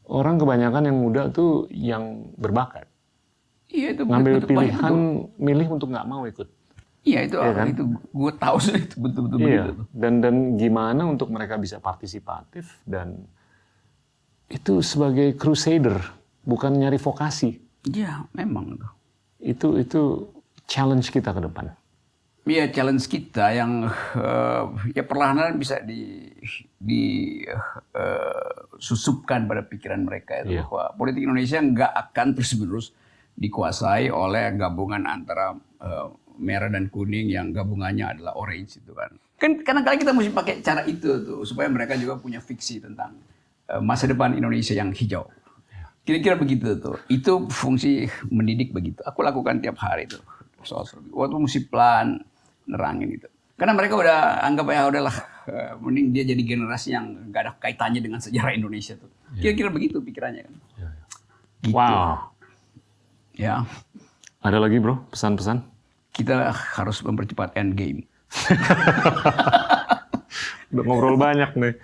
orang kebanyakan yang muda tuh yang berbakat. Iya, itu ngambil pilihan, milih untuk nggak mau ikut. Iya itu, ya kan? Itu gue tahu sih itu betul-betul begitu. Dan gimana untuk mereka bisa partisipatif dan itu sebagai crusader, bukan nyari vokasi. Iya, memang itu challenge kita ke depan. Iya, challenge kita yang ya perlahan bisa susupkan pada pikiran mereka itu bahwa politik Indonesia nggak akan terus-menerus dikuasai oleh gabungan antara merah dan kuning yang gabungannya adalah orange itu kan. Kan kadang-kadang kita mesti pakai cara itu tuh supaya mereka juga punya fiksi tentang masa depan Indonesia yang hijau. Kira-kira begitu tuh. Itu fungsi mendidik begitu. Aku lakukan tiap hari tuh. Waktu mesti pelan nerangin gitu. Karena mereka udah anggap ya udahlah mending dia jadi generasi yang gak ada kaitannya dengan sejarah Indonesia tuh. Kira-kira begitu pikirannya kan. Gitu. Wow. Ya. Ada lagi bro pesan-pesan? Kita harus mempercepat endgame. Udah ngobrol banyak nih.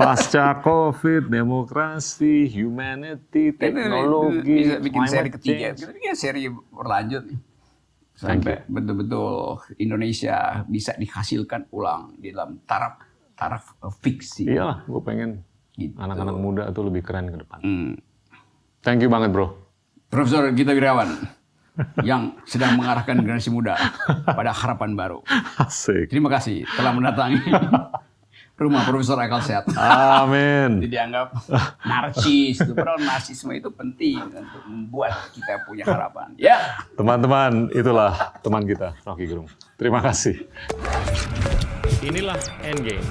Pasca COVID, demokrasi, humanity, teknologi, bisa bikin seri ketiga. Kita bikin seri berlanjut nih. Sampai betul-betul Indonesia bisa dihasilkan ulang di dalam taraf fiksi. Iyalah, gue pengen anak-anak muda itu lebih keren ke depan. Thank you banget bro. Profesor Gita Wirjawan yang sedang mengarahkan generasi muda pada harapan baru. Asik. Terima kasih telah mendatangi rumah Profesor Akal Sehat. Amin. Jadi dianggap narsis. Padahal narsisme itu penting untuk membuat kita punya harapan. Ya. Teman-teman, itulah teman kita, Rocky Gerung. Terima kasih. Inilah Endgame.